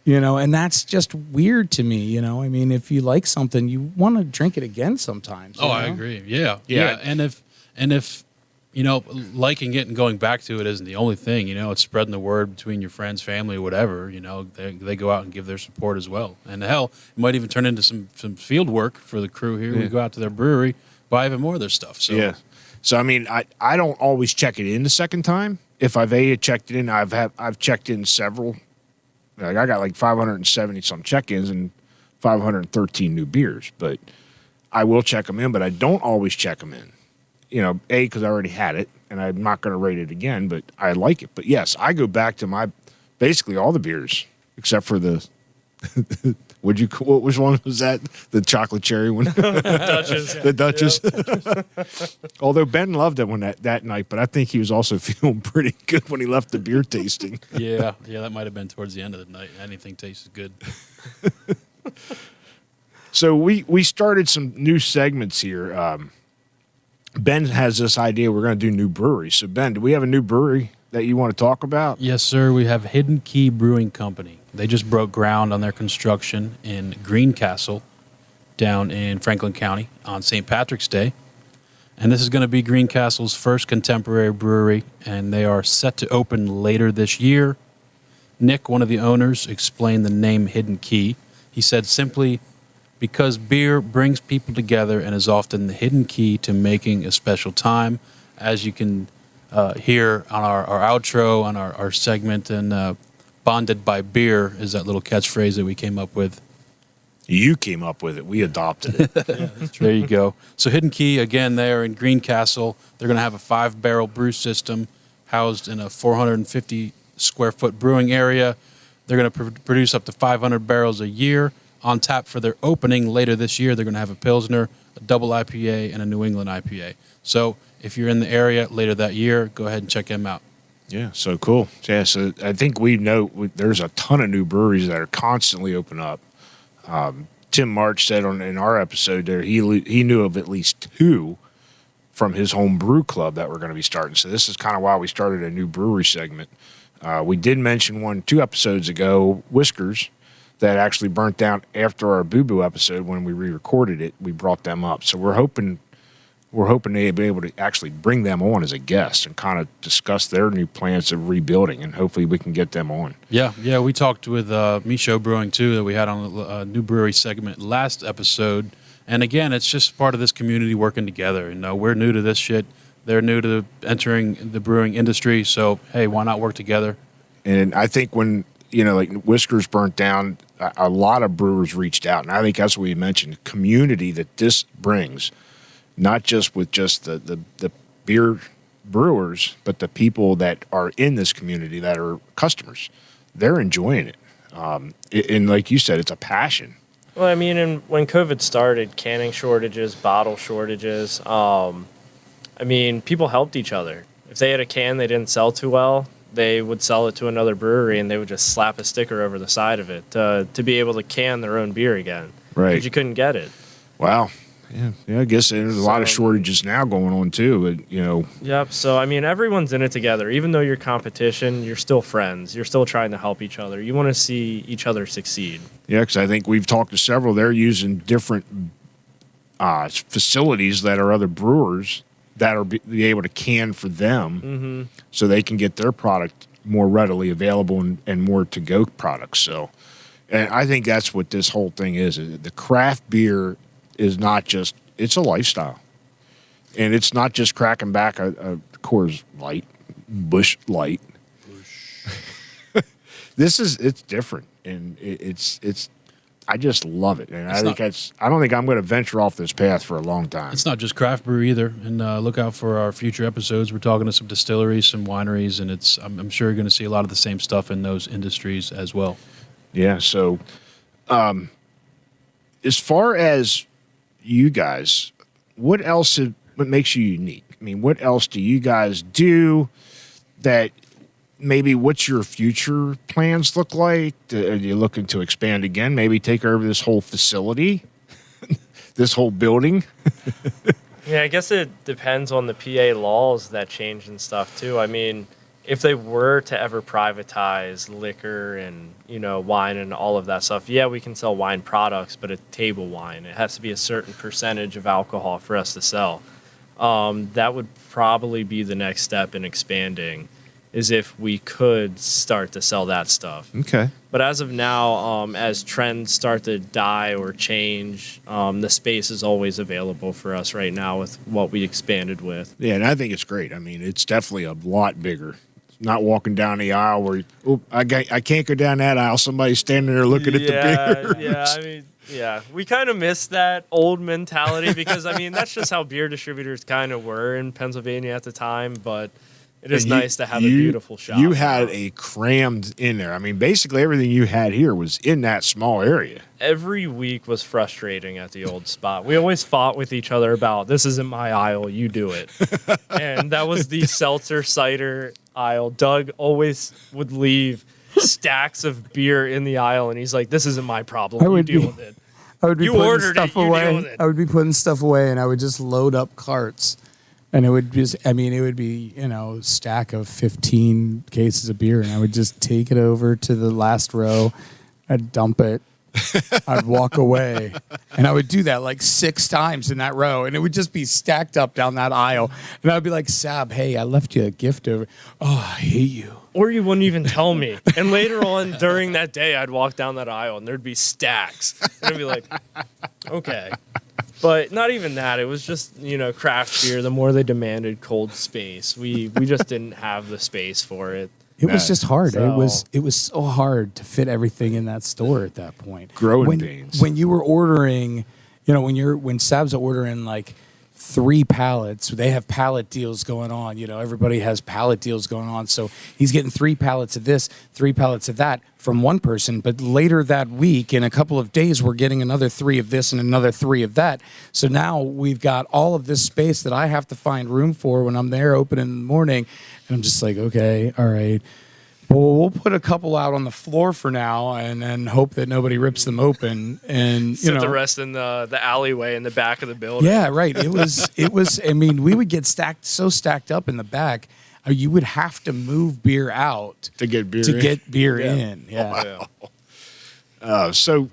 And that's just weird to me. I mean, if you like something, you want to drink it again sometimes. Oh, I agree. Yeah. Yeah. And if liking it and going back to it isn't the only thing, it's spreading the word between your friends, family, whatever, they go out and give their support as well. And hell, it might even turn into some field work for the crew here. We go out to their brewery, buy even more of their stuff. So Yeah. So, I mean, I don't always check it in the second time. If I've checked it in, I've checked in several. Like I got like 570 some check-ins and 513 new beers, but I will check them in, but I don't always check them in. Because I already had it, and I'm not going to rate it again, but I like it. But yes, I go back to basically all the beers, except for the, which one was that? The chocolate cherry one? Duchess. The Duchess. Although Ben loved it that night, but I think he was also feeling pretty good when he left the beer tasting. yeah, that might have been towards the end of the night. Anything tasted good. So we started some new segments here. Ben has this idea we're going to do new breweries. So, Ben, do we have a new brewery that you want to talk about? Yes, sir. We have Hidden Key Brewing Company. They just broke ground on their construction in Greencastle down in Franklin County on St. Patrick's Day. And this is going to be Greencastle's first contemporary brewery, and they are set to open later this year. Nick, one of the owners, explained the name Hidden Key. He said simply, because beer brings people together and is often the hidden key to making a special time. As you can hear on our outro, on our segment, and Bonded by Beer is that little catchphrase that we came up with. You came up with it. We adopted it. There you go. So Hidden Key, again, they are in Greencastle. They're going to have a 5-barrel brew system housed in a 450-square-foot brewing area. They're going to produce up to 500 barrels a year. On tap for their opening later this year, they're going to have a Pilsner, a double IPA, and a New England IPA. So if you're in the area later that year, go ahead and check them out. Yeah, so cool. Yeah, so I think there's a ton of new breweries that are constantly open up. Tim March said in our episode there he knew of at least 2 from his home brew club that were going to be starting. So this is kind of why we started a new brewery segment. We did mention 2 episodes ago, Whiskers, that actually burnt down after our Boo Boo episode when we re-recorded it. We brought them up. So we're hoping we're hoping to be able to actually bring them on as a guest and kind of discuss their new plans of rebuilding, and hopefully we can get them on. Yeah. We talked with Micho Brewing too, that we had on a new brewery segment last episode. And again, it's just part of this community working together. We're new to this shit. They're new to entering the brewing industry. So hey, why not work together? And I think when like Whiskers burnt down, a lot of brewers reached out, and I think that's what we mentioned: community that this brings. Not just with just the beer brewers, but the people that are in this community that are customers. They're enjoying it. And like you said, it's a passion. Well, I mean, and when COVID started, canning shortages, bottle shortages, people helped each other. If they had a can they didn't sell too well, they would sell it to another brewery, and they would just slap a sticker over the side of it to be able to can their own beer again. Right. Because you couldn't get it. Wow. Yeah, I guess there's a lot of shortages now going on too, but Yep. So everyone's in it together. Even though you're competition, you're still friends. You're still trying to help each other. You want to see each other succeed. Yeah, because I think we've talked to several. They're using different facilities that are other brewers that are be able to can for them, so they can get their product more readily available and more to-go products. So, and I think that's what this whole thing is. The craft beer is not just, it's a lifestyle. And it's not just cracking back a Coors Light, Busch Light. It's different. And it's I just love it. And I don't think I'm going to venture off this path for a long time. It's not just craft brew either. And look out for our future episodes. We're talking to some distilleries, some wineries, and I'm sure you're going to see a lot of the same stuff in those industries as well. Yeah. So, as far as you guys, what makes you unique? I mean, what else do you guys do that maybe what's your future plans look like? Are you looking to expand again? Maybe take over this whole facility, this whole building? Yeah, I guess it depends on the PA laws that change and stuff too. I mean, if they were to ever privatize liquor and, wine and all of that stuff, yeah, we can sell wine products, but a table wine, it has to be a certain percentage of alcohol for us to sell. That would probably be the next step in expanding, is if we could start to sell that stuff. Okay. But as of now, as trends start to die or change, the space is always available for us right now with what we expanded with. Yeah, and I think it's great. I mean, it's definitely a lot bigger. Not walking down the aisle where, I can't go down that aisle. Somebody's standing there looking at the beer. Yeah, we kind of miss that old mentality because, that's just how beer distributors kind of were in Pennsylvania at the time. But it is nice to have a beautiful shop. You had a crammed in there. I mean, basically everything you had here was in that small area. Every week was frustrating at the old spot. We always fought with each other about, this isn't my aisle, you do it. And that was the seltzer cider aisle. Doug always would leave stacks of beer in the aisle, and he's like, this isn't my problem, you deal with it. I would be putting stuff away. Deal with it. I would be putting stuff away, and I would just load up carts. And it would be, stack of 15 cases of beer, and I would just take it over to the last row. I'd dump it. I'd walk away. And I would do that like 6 times in that row, and it would just be stacked up down that aisle. And I'd be like, Sab, hey, I left you a gift over. Oh, I hate you. Or you wouldn't even tell me. And later on during that day, I'd walk down that aisle, and there'd be stacks. And I'd be like, okay. But not even that. It was just, craft beer. The more they demanded cold space, we just didn't have the space for it. It was just hard. So, it was so hard to fit everything in that store at that point. Growing pains. When you were ordering, when Sab's ordering like 3 pallets, they have pallet deals going on. Everybody has pallet deals going on. So he's getting 3 pallets of this, 3 pallets of that from one person. But later that week, in a couple of days, we're getting another 3 of this and another 3 of that. So now we've got all of this space that I have to find room for when I'm there open in the morning. And I'm just like, okay, all right. Well, we'll put a couple out on the floor for now, and then hope that nobody rips them open. And set the rest in the alleyway in the back of the building. Yeah, right. It was. I mean, we would get stacked up in the back. You would have to move beer out to get beer in. Yeah. So,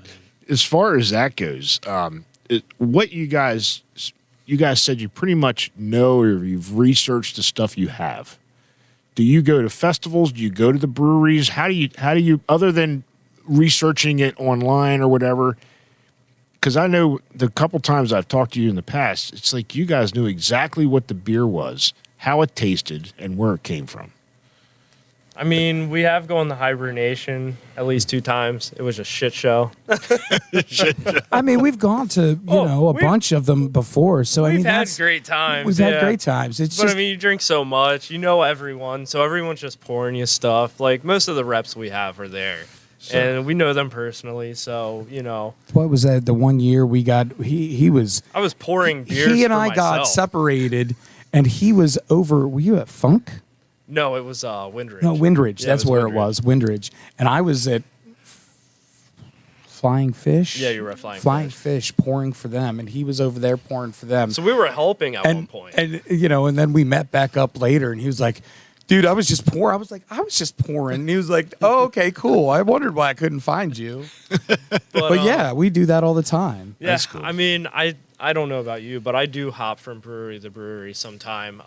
as far as that goes, what you guys you guys said you pretty much know or you've researched the stuff you have. Do you go to festivals? Do you go to the breweries? How do you other than researching it online or whatever? Because I know the couple times I've talked to you in the past, it's like you guys knew exactly what the beer was, how it tasted, and where it came from. I mean, we have gone to Hibernation at least 2 times. It was a shit show. I mean, we've gone to a bunch of them before, so I mean, We've had great times. We've had great times. It's But just I mean, you drink so much, you know everyone, so everyone's just pouring you stuff. Like most of the reps we have are there, and we know them personally. So what was that? The one year we got he was I was pouring beers. he and for I got myself. separated, and he was over. Were you at Funk? No, it was Windridge. No, Windridge. Yeah, That's where Windridge. it was. Windridge, and I was at Flying Fish. Yeah, you were at Flying Fish pouring for them, and he was over there pouring for them. So we were helping at one point. And and then we met back up later, and he was like, "Dude, I was just pouring." I was like, "I was just pouring." And he was like, "Oh, okay, cool. I wondered why I couldn't find you." But yeah, we do that all the time. Yeah, That's cool. I mean, I don't know about you, but I do hop from brewery to brewery sometime.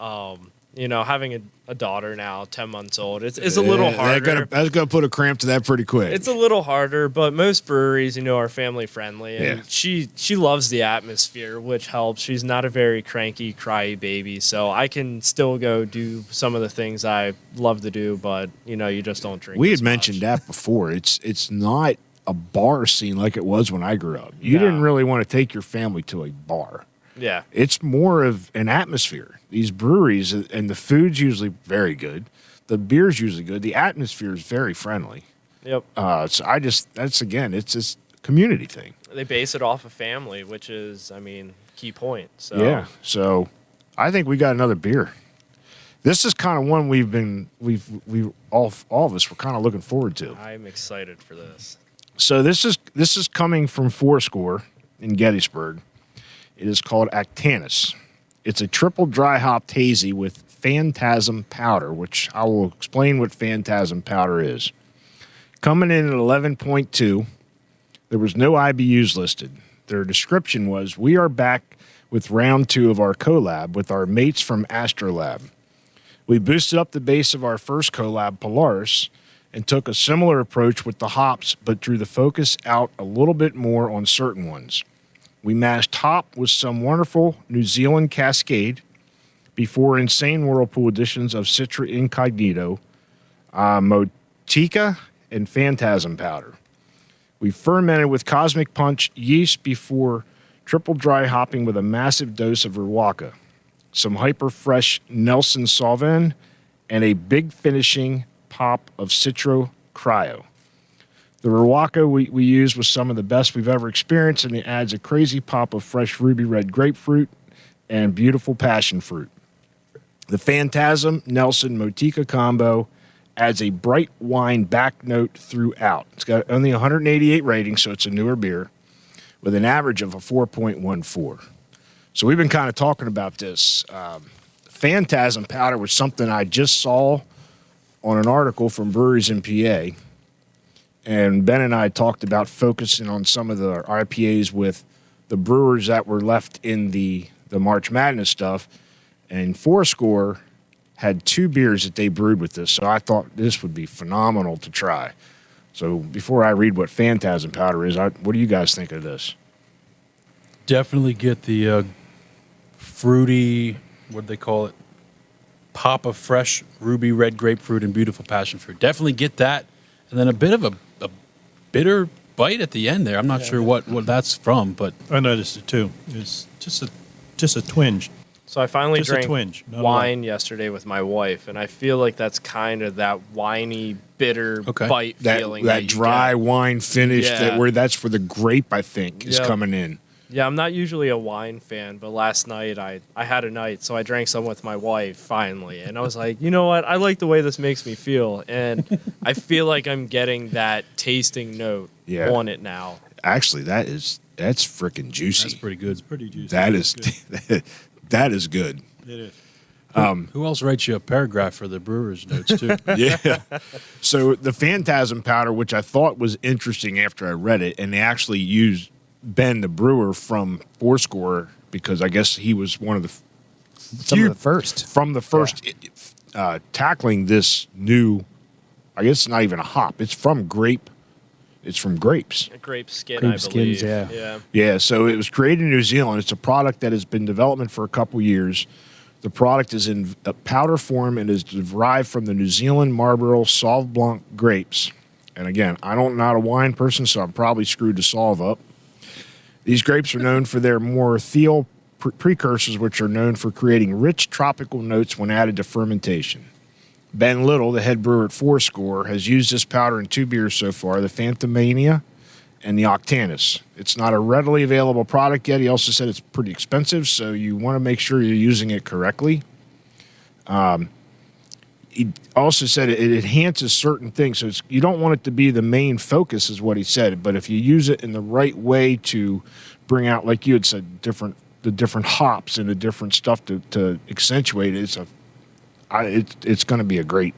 Having a daughter now, 10 months old, it's a little harder. That's gonna put a cramp to that pretty quick. It's a little harder, but most breweries, are family friendly, and Yeah. she loves the atmosphere, which helps. She's not a very cranky, cryy baby, so I can still go do some of the things I love to do, but you just don't drink. We as had mentioned much. that before. It's not a bar scene like it was when I grew up. You No. didn't really want to take your family to a bar. Yeah, It's more of an atmosphere. These breweries, and the food's usually very good. The beer's usually good. The atmosphere is very friendly. yep. So it's this community thing. They base it off of family, which is, key point. So Yeah. So I think we got another beer. This is kind of one we all of us were kind of looking forward to. I'm excited for this. So this is coming from Fourscore in Gettysburg. It is called Actanis. It's a triple dry hopped hazy with Phantasm powder, which I will explain what Phantasm powder is. Coming in at 11.2, there was no IBUs listed. Their description was, "We are back with round 2 of our collab with our mates from Astrolab. We boosted up the base of our first collab, Polaris, and took a similar approach with the hops, but drew the focus out a little bit more on certain ones. We mashed hop with some wonderful New Zealand Cascade before insane whirlpool editions of Citra Incognito, Motica, and Phantasm powder. We fermented with Cosmic Punch yeast before triple dry hopping with a massive dose of Ruwaka, some hyper fresh Nelson Sauvin, and a big finishing pop of Citro Cryo. The Ruwaka we used was some of the best we've ever experienced, and it adds a crazy pop of fresh ruby red grapefruit and beautiful passion fruit. The Phantasm Nelson Motica combo adds a bright wine back note throughout. It's got only 188 ratings, so it's a newer beer, with an average of a 4.14. So we've been kind of talking about this. Phantasm powder was something I just saw on an article from Breweries in PA. And Ben and I talked about focusing on some of the IPAs with the brewers that were left in the March Madness stuff. And Fourscore had 2 beers that they brewed with this. So I thought this would be phenomenal to try. So before I read what Phantasm powder is, what do you guys think of this? Definitely get the fruity, what do they call it? Pop of fresh ruby red grapefruit and beautiful passion fruit. Definitely get that. And then a bit of a bitter bite at the end there. I'm not sure what that's from, but I noticed it too. It's just a twinge. So I finally Just a drank twinge, not a wine yesterday with my wife, and I feel like that's kind of that winey, bitter bite feeling. That you dry get. wine finish, Yeah. that's where the grape, I think, is Yep. coming in. Yeah, I'm not usually a wine fan, but last night I had a night, so I drank some with my wife finally, and I was like, you know what? I like the way this makes me feel, and I feel like I'm getting that tasting note Yeah. on it now. Actually, that's freaking juicy. that's pretty good. It's pretty juicy. That is It's that is good. good. It is. Who else writes you a paragraph for the brewer's notes, too? Yeah. So the Phantasm powder, which I thought was interesting after I read it, and they actually used Ben, the brewer from Fourscore, because I guess he was one of the Some of the first. from the first tackling this new. I guess it's not even a hop. It's from grape. It's from grapes. Grape skin, Grape I believe. skins, yeah. Yeah. Yeah, so it was created in New Zealand. It's a product that has been in development for a couple years. The product is in a powder form and is derived from the New Zealand Marlborough Sauv Blanc grapes. And again, I'm not a wine person, so I'm probably screwed the Sauv up. These grapes are known for their more ethyl precursors, which are known for creating rich tropical notes when added to fermentation. Ben Little, the head brewer at Fourscore, has used this powder in 2 beers so far, the Phantom Mania and the Octanus. It's not a readily available product yet. He also said it's pretty expensive, so you want to make sure you're using it correctly. He also said it enhances certain things, so you don't want it to be the main focus, is what he said. But if you use it in the right way to bring out, like you had said, the different hops and the different stuff to accentuate it, it's going to be a great.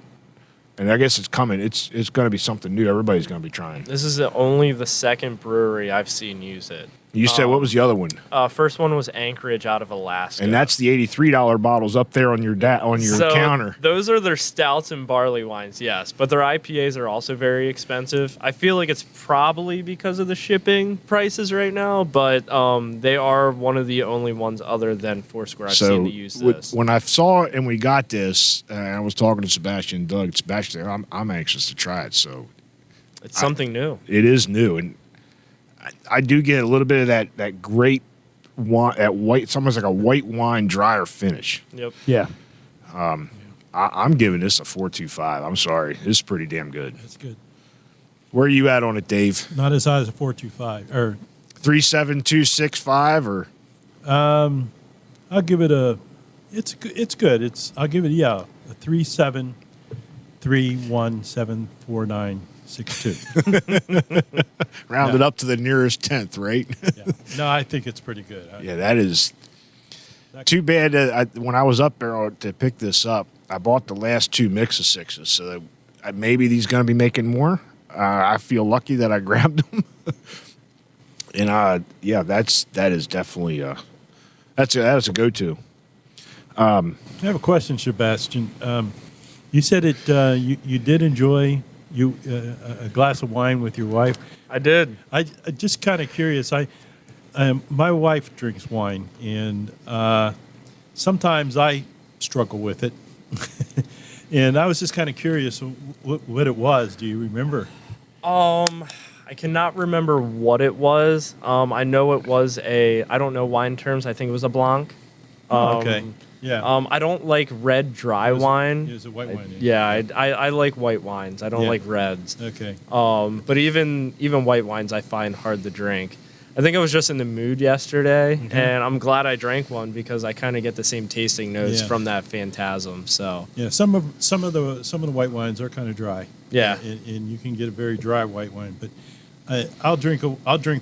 And I guess it's coming. It's going to be something new. Everybody's going to be trying. This is only the second brewery I've seen use it. You said what was the other one? First one was Anchorage out of Alaska. And that's the $83 bottles up there on your So counter. Those are their stouts and barley wines, yes. But their IPAs are also very expensive. I feel like it's probably because of the shipping prices right now, but they are one of the only ones other than Foursquare I've seen to use this. When I saw it and we got this, and I was talking to Sebastian and Doug. Sebastian, I'm anxious to try it. So It's something new. it is new, and I do get a little bit of that great wine, that white. It's almost like a white wine drier finish. Yep. Yeah. I'm giving this a 4.25. I'm sorry, this is pretty damn good. That's good. Where are you at on it, Dave? Not as high as a 4.25 or 3.7265 or I'll give it a. It's good. I'll give it a 3.731.749.62. rounded up to the nearest tenth, right? Yeah. No, I think it's pretty good. Yeah, that is too bad. When I was up there to pick this up, I bought the last 2 mix of 6s, so that maybe he's going to be making more. I feel lucky that I grabbed them, and yeah, that is definitely that's a go-to. I have a question, Sebastian. You said it. You did enjoy a glass of wine with your wife. I did. I just kind of curious. My wife drinks wine, and sometimes I struggle with it. And I was just kind of curious what it was. Do you remember? I cannot remember what it was. I know it was I don't know wine terms. I think it was a Blanc. Okay. Yeah. I don't like red dry wine. It was a white wine. Yeah, I like white wines. I don't Yeah. like reds. Okay. But even white wines I find hard to drink. I think I was just in the mood yesterday, and I'm glad I drank one because I kind of get the same tasting notes Yeah. from that Phantasm. So Yeah. Some of the white wines are kind of dry. yeah, And you can get a very dry white wine, but I'll drink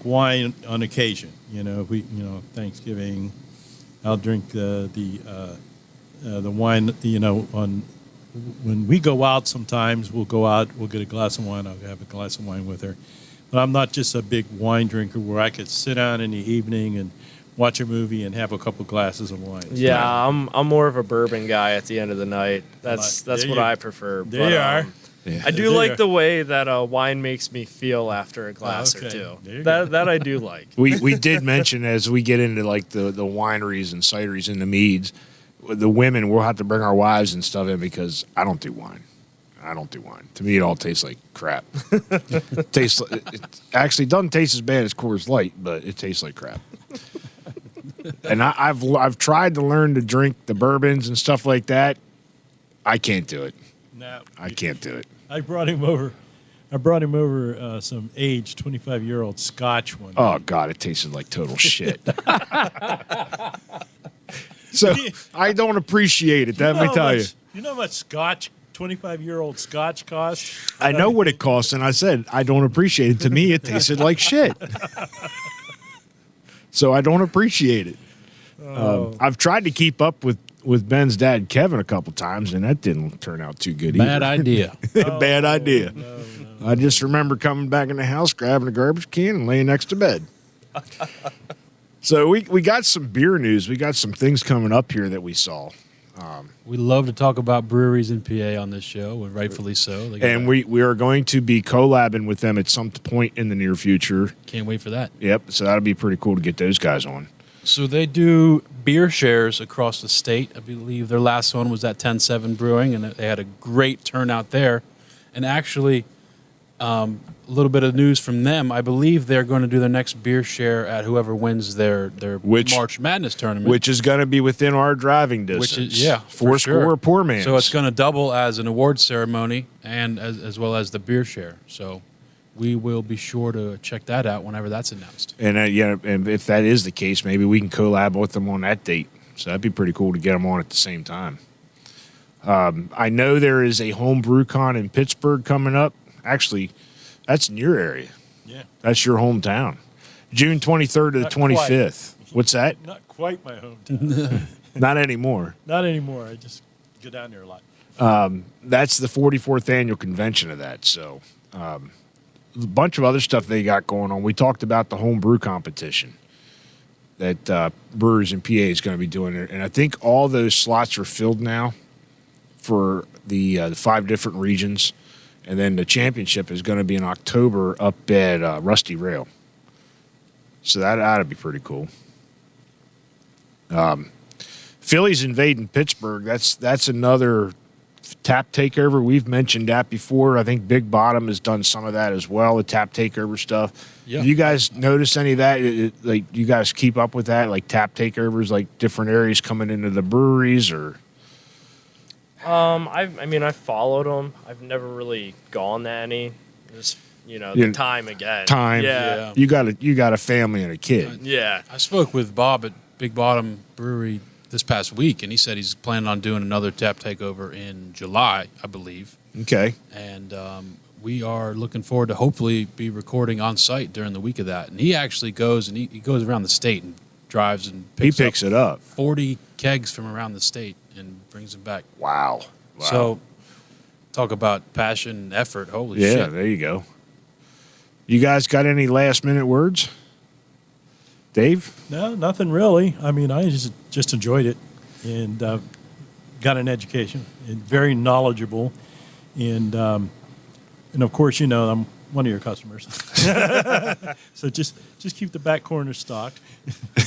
wine on occasion. Thanksgiving, I'll drink the wine. When we go out, sometimes we'll get a glass of wine. I'll have a glass of wine with her. But I'm not just a big wine drinker where I could sit down in the evening and watch a movie and have a couple glasses of wine. yeah. I'm more of a bourbon guy at the end of the night. That's There what you- I prefer. There you are. I do There you like are. the way that wine makes me feel after a glass okay. or two. There you go. That I do like. We did mention as we get into like the wineries and cideries and the meads, the women will have to bring our wives and stuff in because I don't do wine. To me, it all tastes like crap. It actually doesn't taste as bad as Coors Light, but it tastes like crap. And I've tried to learn to drink the bourbons and stuff like that. I can't do it. No, I can't do it. I brought him over some aged 25-year-old Scotch one. Oh God, it tasted like total shit. So I don't appreciate it. Let me tell you. You know how much Scotch, 25-year-old Scotch costs? I know what it costs, and I said I don't appreciate it. To me, it tasted like shit. So I don't appreciate it. I've tried to keep up with Ben's dad, Kevin, a couple times, and that didn't turn out too good Bad either. idea. Bad idea. No. I just remember coming back in the house, grabbing a garbage can, and laying next to bed. So we got some beer news. We got some things coming up here that we saw. We love to talk about breweries in PA on this show, and rightfully so. And we are going to be collabing with them at some point in the near future. Can't wait for that. Yep. So that'll be pretty cool to get those guys on. So they do beer shares across the state. I believe their last one was at 10-7 Brewing, and they had a great turnout there. And actually, a little bit of news from them. I believe they're going to do their next beer share at whoever wins their March Madness tournament. Which is going to be within our driving distance. Which is, Four for sure. score poor man. So it's going to double as an awards ceremony and as well as the beer share. So we will be sure to check that out whenever that's announced. And and if that is the case, maybe we can collab with them on that date. So that'd be pretty cool to get them on at the same time. I know there is a home brew con in Pittsburgh coming up. Actually, that's in your area. Yeah. That's your hometown. June 23rd to the 25th. What's that? Not quite my hometown. Not anymore. Not anymore. I just go down there a lot. That's the 44th annual convention of that. So a bunch of other stuff they got going on. We talked about the home brew competition that Brewers in PA is going to be doing it. And I think all those slots are filled now for the 5 different regions. And then the championship is going to be in October up at Rusty Rail. So that ought to be pretty cool. Phillies invading Pittsburgh. That's another tap takeover. We've mentioned that before. I think Big Bottom has done some of that as well, the tap takeover stuff. Yeah. Do you guys notice any of that? Like, you guys keep up with that? Like tap takeovers, like different areas coming into the breweries, or? I followed them. I've never really gone to any. Just the time again. Time. Yeah. You got a family and a kid. Yeah. I spoke with Bob at Big Bottom Brewery this past week, and he said he's planning on doing another tap takeover in July, I believe. Okay. And we are looking forward to hopefully be recording on site during the week of that. And he actually goes and he goes around the state and drives and Picks it up. 40 kegs from around the state and brings them back. Wow. So talk about passion and effort. Holy Yeah, shit. there you go. You guys got any last minute words? Dave? No, nothing really. I mean, I just enjoyed it and got an education and very knowledgeable. And of course, I'm one of your customers. So just keep the back corner stocked.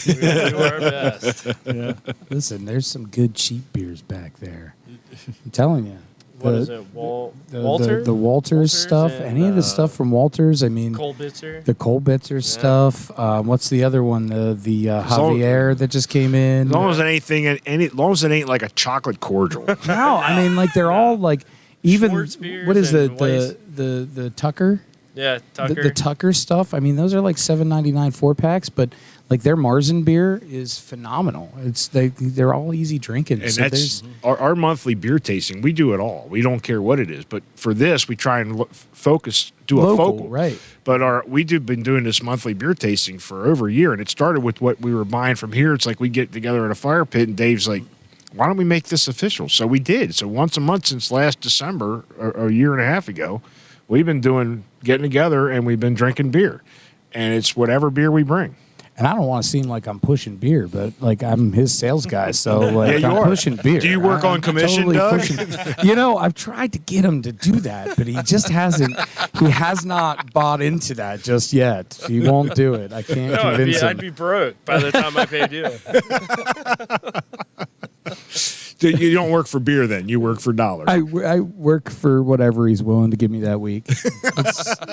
We will do our best. Yeah. Listen, there's some good cheap beers back there. I'm telling you. What is it? Walter? The Walters stuff. and, Any of the stuff from Walters. I mean, Kolbitzer. the Kolbitzer stuff. What's the other one? The Javier that just came in. As long as it ain't like a chocolate cordial. No, I mean, like they're all like even. Schwarzbiers What is and the Tucker? Yeah, Tucker. The Tucker stuff. I mean, those are like $7.99 4-packs, but like their Marzen beer is phenomenal. They're all easy drinking. And so that's our monthly beer tasting. We do it all. We don't care what it is. But for this, we try and do a local, focal. right? But been doing this monthly beer tasting for over a year, and it started with what we were buying from here. It's like we get together at a fire pit, and Dave's like, "Why don't we make this official?" So we did. So once a month since last December, or a year and a half ago, we've been getting together, and we've been drinking beer, and it's whatever beer we bring. And I don't want to seem like I'm pushing beer, but like I'm his sales guy, so like I'm pushing beer. Do you work on commission, Doug? I've tried to get him to do that, but he just hasn't. He has not bought into that just yet. He won't do it. I can't convince him. I'd be broke by the time I paid you. You don't work for beer then. You work for dollars. I work for whatever he's willing to give me that week.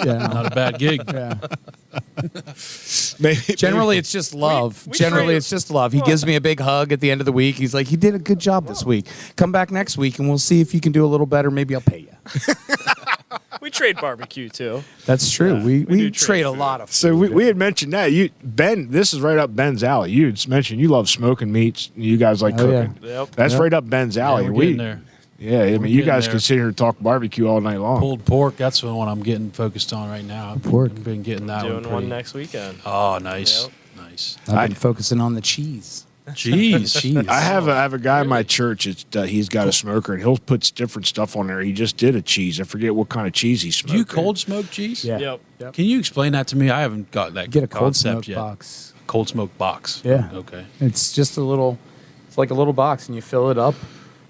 Not a bad gig. Yeah. Maybe, Generally, it's just love. we Generally, trade- it's just love. He gives me a big hug at the end of the week. He's like, "You did a good job this week. Come back next week, and we'll see if you can do a little better. Maybe I'll pay you." We trade barbecue too. That's true. Yeah, we do trade trade a food. lot of. So we had mentioned that Ben. This is right up Ben's alley. You had mentioned you love smoking meats. You guys like cooking. yeah. Yep. That's right up Ben's alley. Yeah, we're getting there. Yeah, I mean, you getting guys there. can sit here and talk barbecue all night long. Pulled pork, that's the one I'm getting focused on right now. Pork. I've been getting that Doing one. one next weekend. Oh, nice. Yep. Nice. I've been focusing on the cheese. Jeez. Cheese. I have a guy in my church. He's got a smoker, and he'll put different stuff on there. He just did a cheese. I forget what kind of cheese he smoked. Do you cold smoke cheese? Yeah. Yep. Can you explain that to me? I haven't got that Get a cold concept smoke yet. box. cold smoke box. Yeah. Okay. It's just it's like a little box, and you fill it up,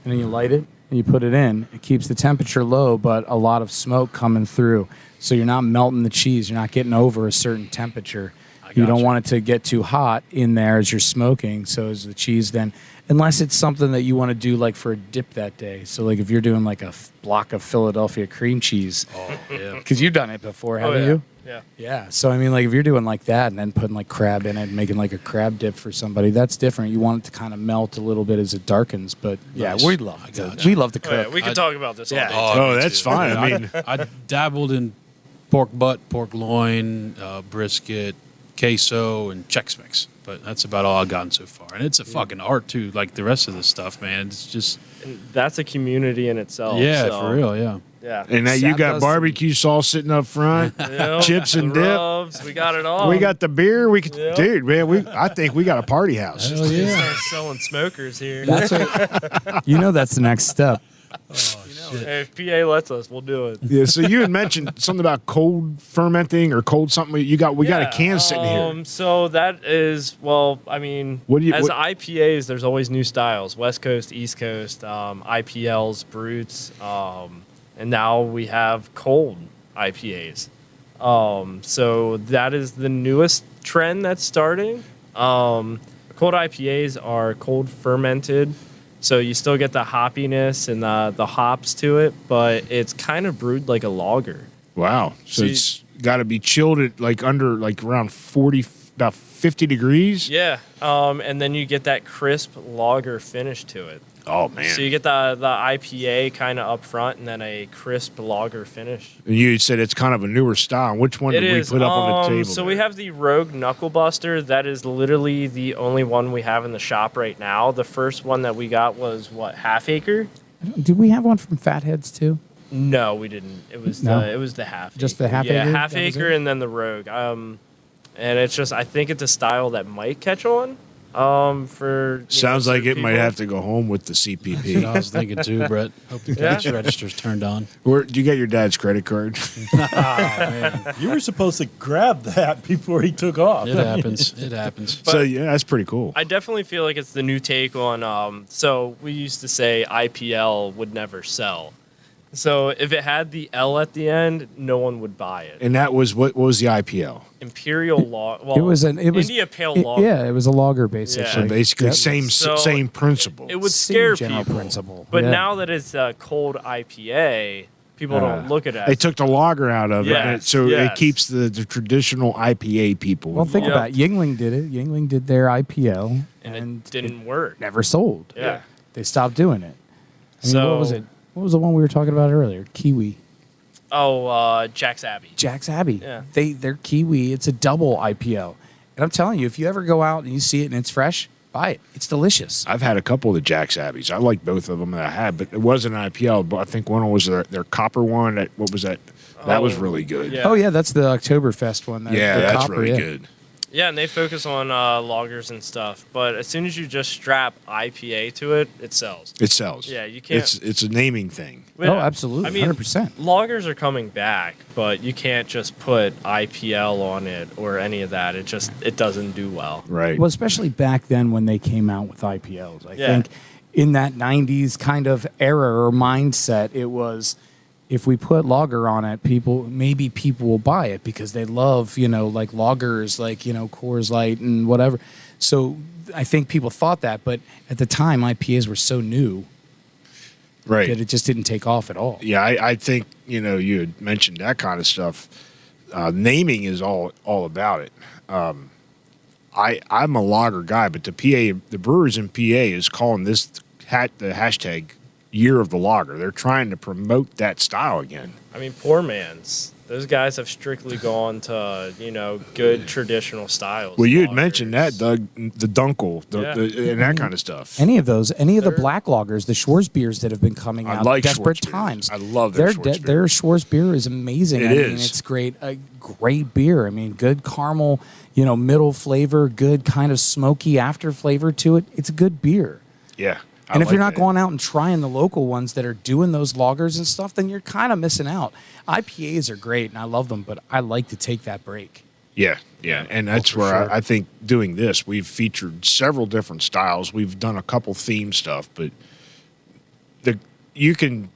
and then you light it, and you put it in. It keeps the temperature low, but a lot of smoke coming through. So you're not melting the cheese. You're not getting over a certain temperature. You don't want it to get too hot in there as you're smoking. So as the cheese then, unless it's something that you want to do like for a dip that day. So like if you're doing like a block of Philadelphia cream cheese, Yeah. because you've done it before, haven't you? Yeah. Yeah. So I mean, like if you're doing like that and then putting like crab in it, and making like a crab dip for somebody, that's different. You want it to kind of melt a little bit as it darkens. But yeah, Nice. we love to Oh, yeah, cook. we could talk about this all day. Oh, me that's too. fine. I mean, I dabbled in pork butt, pork loin, brisket, queso, and Chex Mix. But that's about all I've gotten so far. And it's a fucking art, too, like the rest of this stuff, man. It's just, And that's a community in itself. yeah, so, for real, yeah. Yeah. and now you Sap got does- barbecue sauce sitting up front, Yep, chips and the dip. rubs, we got it all. We got the beer. We could, Yep. dude, man. I think we got a party house. Hell We yeah. start selling smokers here. That's what, that's the next step. Hey, if PA lets us, we'll do it. Yeah. So you had mentioned something about cold fermenting or cold something. We got a can sitting here. So that is, well, I mean, What do you- as what- IPAs, there's always new styles. West Coast, East Coast, IPLs, brutes, and now we have cold IPAs. So that is the newest trend that's starting. Cold IPAs are cold fermented. So you still get the hoppiness and the hops to it, but it's kind of brewed like a lager. Wow. So See- it's got to be chilled at like under like around 40, about 50 degrees. Yeah, and then you get that crisp lager finish to it. Oh man. So you get the IPA kind of up front, and then a crisp lager finish. And you said it's kind of a newer style. Which one It did is. we put up on the table? So we have the Rogue Knuckle Buster. That is literally the only one we have in the shop right now. The first one that we got was Half Acre. Did we have one from Fatheads too? No, we didn't. It was No? the Half. Just the Half Yeah, Acre? Half That was Acre, it? and then the Rogue. And it's just, I think it's a style that might catch on. For Sounds like it certain might people. have to go home with the That's what CPP. I was thinking, too, Brett. Hope the Yeah. cash register's turned on. Where do you get your dad's credit card? You were supposed to grab that before he took off. It happens. It happens. So yeah, that's pretty cool. I definitely feel like it's the new take on. So we used to say IPL would never sell. So if it had the L at the end, no one would buy it. And that was what was the IPL? Imperial Law. Well, It was India Pale Lager. Yeah, it was a lager basically. So Yeah. basically, Yep. same So same principle. It would Same scare general people. principle. But Yeah. now that it's a cold IPA, people don't look at it. They took the lager out of it, Yes, so it yes. keeps the traditional IPA people. Well, think Yep. about it. Yingling did it. Yingling did their IPL, and and it didn't work. never sold. Yeah. They stopped doing it. I mean, So- what was it? What was the one we were talking about earlier? Kiwi. Oh, Jack's Abbey. Jack's Abbey. Yeah. They're Kiwi. It's a double IPL. And I'm telling you, if you ever go out and you see it and it's fresh, buy it. It's delicious. I've had a couple of the Jack's Abbeys. I like both of them that I had, but it wasn't an IPL. But I think one was their copper one. What was that? That was really good. Yeah. Oh yeah, that's the Oktoberfest one. Yeah, The that's copper, really yeah. good. Yeah, and they focus on lagers and stuff. But as soon as you just strap IPA to it, it sells. It sells. Yeah, you can't- It's a naming thing. But, Oh, absolutely, I mean, 100%. lagers are coming back, but you can't just put IPL on it or any of that. It doesn't do well. Right. Well, especially back then when they came out with IPLs. I Yeah. think in that 90s kind of era or mindset, it was if we put lager on it, maybe people will buy it because they love, like lagers, like, Coors Light and whatever. So I think people thought that, but at the time, IPAs were so new right. that it just didn't take off at all. Yeah, I think you had mentioned that kind of stuff. Naming is all about it. I'm a lager guy, but the brewers in PA is calling this the hashtag Year of the Lager. They're trying to promote that style again. I mean, poor man's. Those guys have strictly gone to, good traditional styles. Well, you lagers. had mentioned that, Doug, the Dunkel, Yeah. and that kind of stuff. Any of the black lagers, the Schwarz beers that have been coming I out, like Desperate Schwarz beers. Times. I love their Schwarz beer. Their Schwarz beer is amazing. It I mean, is. it's great. A great beer. I mean, good caramel, middle flavor, good kind of smoky after flavor to it. It's a good beer. Yeah. And if you're not going out and trying the local ones that are doing those lagers and stuff, then you're kind of missing out. IPAs are great, and I love them, but I like to take that break. Yeah, yeah, and that's for where sure. I think doing this, we've featured several different styles. We've done a couple theme stuff, but you can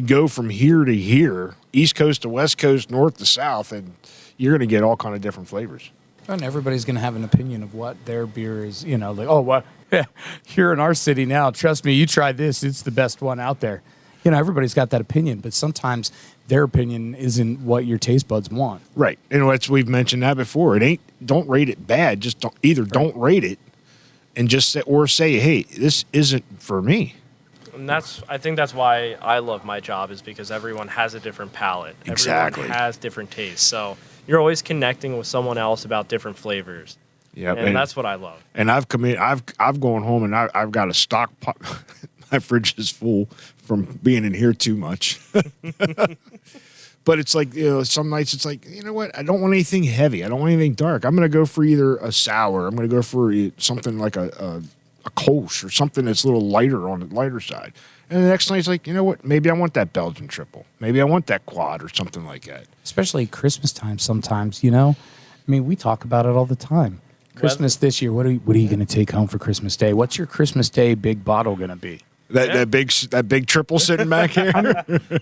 go from here to here, East Coast to West Coast, North to South, and you're going to get all kind of different flavors. And everybody's going to have an opinion of what their beer is, you know, like, oh, what? Here in our city now, trust me, you try this, it's the best one out there. You know, everybody's got that opinion, but sometimes their opinion isn't what your taste buds want. Right, and we've mentioned that before. It ain't, don't rate it bad. Just don't rate it, and just say, hey, this isn't for me. And I think that's why I love my job, is because everyone has a different palate. Exactly. Everyone has different tastes. So you're always connecting with someone else about different flavors. Yeah, and that's what I love. And I've gone home and I've got a stock pot. My fridge is full from being in here too much. But it's like, you know, some nights it's like, you know what? I don't want anything heavy. I don't want anything dark. I'm going to go for either a sour. I'm going to go for something like a Kolsch or something that's a little lighter on the lighter side. And the next night it's like, you know what? Maybe I want that Belgian triple. Maybe I want that quad or something like that. Especially Christmas time sometimes, you know? I mean, we talk about it all the time. Christmas this year, what are you going to take home for Christmas Day? What's your Christmas Day big bottle going to be? That big triple sitting back here.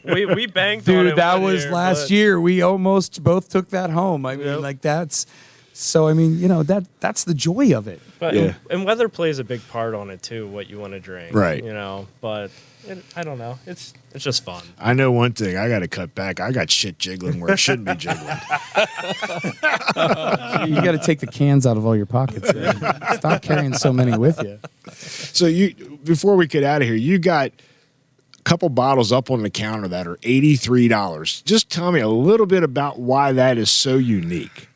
We banked on it. Dude, that one was year, last but- year. We almost both took that home. I mean, Yep. like that's so. I mean, you know that's the joy of it. But Yeah. and weather plays a big part on it too. What you want to drink, Right. You know, but I don't know. It's just fun. I know one thing. I got to cut back. I got shit jiggling where it shouldn't be jiggling. You got to take the cans out of all your pockets. Man. Stop carrying so many with you. So before we get out of here, you got a couple bottles up on the counter that are $83. Just tell me a little bit about why that is so unique.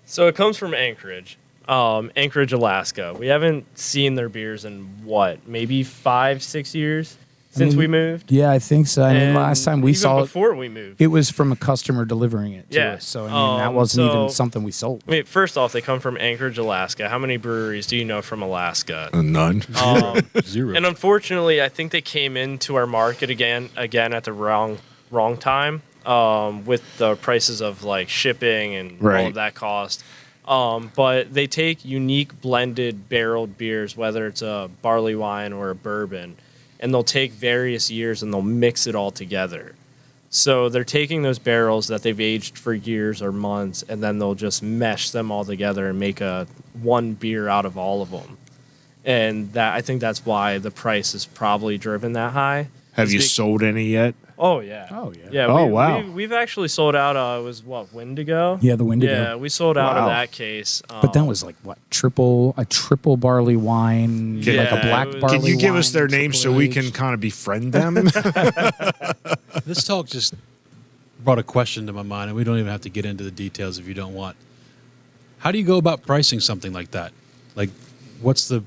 So it comes from Anchorage, Alaska. We haven't seen their beers in maybe 5-6 years since we moved. Yeah, I think so. I mean, And last time we even saw it, before we moved. it was from a customer delivering it to Yeah. us. So I mean, that wasn't even so- something we sold. I mean, first off, they come from Anchorage, Alaska. How many breweries do you know from Alaska? None. Zero. And unfortunately, I think they came into our market again at the wrong time, with the prices of like shipping and all Right. of that cost. But they take unique blended barreled beers, whether it's a barley wine or a bourbon, and they'll take various years and they'll mix it all together. So they're taking those barrels that they've aged for years or months, and then they'll just mesh them all together and make one beer out of all of them. And I think that's why the price is probably driven that high. Have you sold any yet? Oh yeah. Oh, yeah. Yeah. Oh, wow. We've actually sold out. It was Wendigo. Yeah, the Wendigo. Yeah, we sold out Wow. of that case. But that was like what a triple barley wine, Yeah, like a black it was- barley. Can you give us wine, their names so we can triple-aged. kind of befriend them? This talk just brought a question to my mind, and we don't even have to get into the details if you don't want. How do you go about pricing something like that? Like, what's the